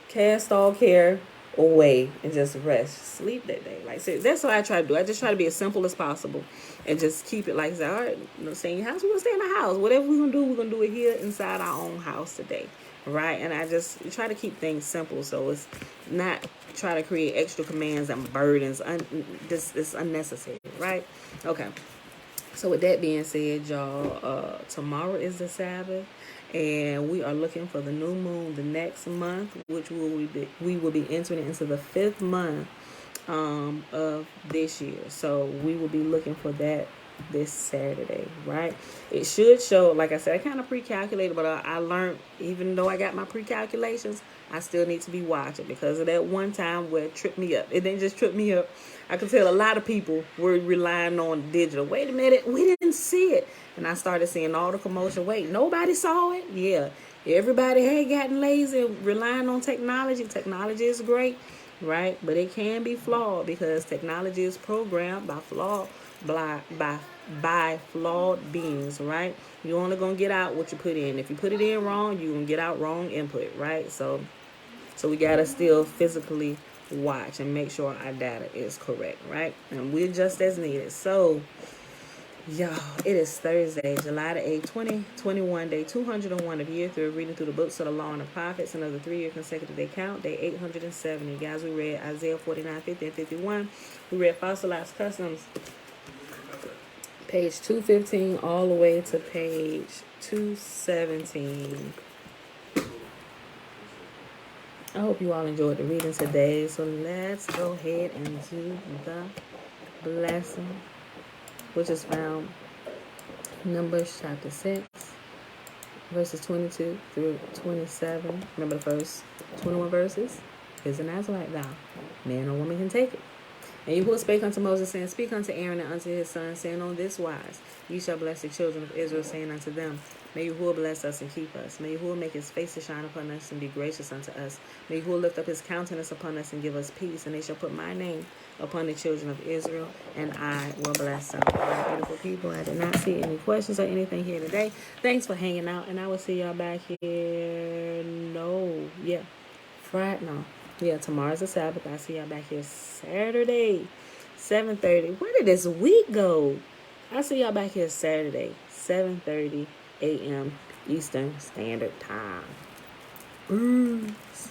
cast all care away and just rest, sleep that day. Like, so that's what I try to do. I just try to be as simple as possible and just keep it like, say, all right, stay in your house, we're gonna stay in the house. Whatever we're gonna do it here inside our own house today, right? And I just try to keep things simple, so it's not try to create extra commands and burdens. It's unnecessary, right? Okay. So with that being said, y'all, tomorrow is the Sabbath, and we are looking for the new moon the next month, which we will be entering into the 5th month of this year. So we will be looking for that this Saturday, right? It should show, like I said, I kind of pre-calculated, but I learned, even though I got my pre-calculations, I still need to be watching because of that one time where it tripped me up. It didn't just trip me up. I could tell a lot of people were relying on digital. Wait a minute, we didn't see it. And I started seeing all the commotion. Wait, nobody saw it? Yeah. Everybody had gotten lazy and relying on technology. Technology is great, right? But it can be flawed because technology is programmed by flawed beings, right? You're only gonna get out what you put in. If you put it in wrong, you're gonna get out wrong input, right? So we gotta still physically watch and make sure our data is correct, right? And we're just as needed. So y'all, it is Thursday, July the 8th, 2021, day 201 of year 3, reading through the books of the Law and the Prophets, another 3-year consecutive day count, day 870. Guys, we read Isaiah 49, 50, and 51. We read Fossilized Customs, page 215, all the way to page 217. I hope you all enjoyed the reading today. So let's go ahead and do the blessing, which is found Numbers chapter 6, verses 22 through 27. Remember the first 21 verses? Is an Nazarite thou? Man or woman can take it. And Yahuwah spake unto Moses, saying, Speak unto Aaron and unto his sons, saying, On this wise ye shall bless the children of Israel, saying unto them, May Yahuwah bless us and keep us. May Yahuwah make his face to shine upon us and be gracious unto us. May Yahuwah lift up his countenance upon us and give us peace. And they shall put my name upon the children of Israel, and I will bless them. All right, beautiful people, I did not see any questions or anything here today. Thanks for hanging out, and I will see y'all back here. Friday. No. Yeah, tomorrow's the Sabbath. I'll see y'all back here Saturday, 7:30. Where did this week go? I'll see y'all back here Saturday, 7:30 a.m. Eastern Standard Time. Peace.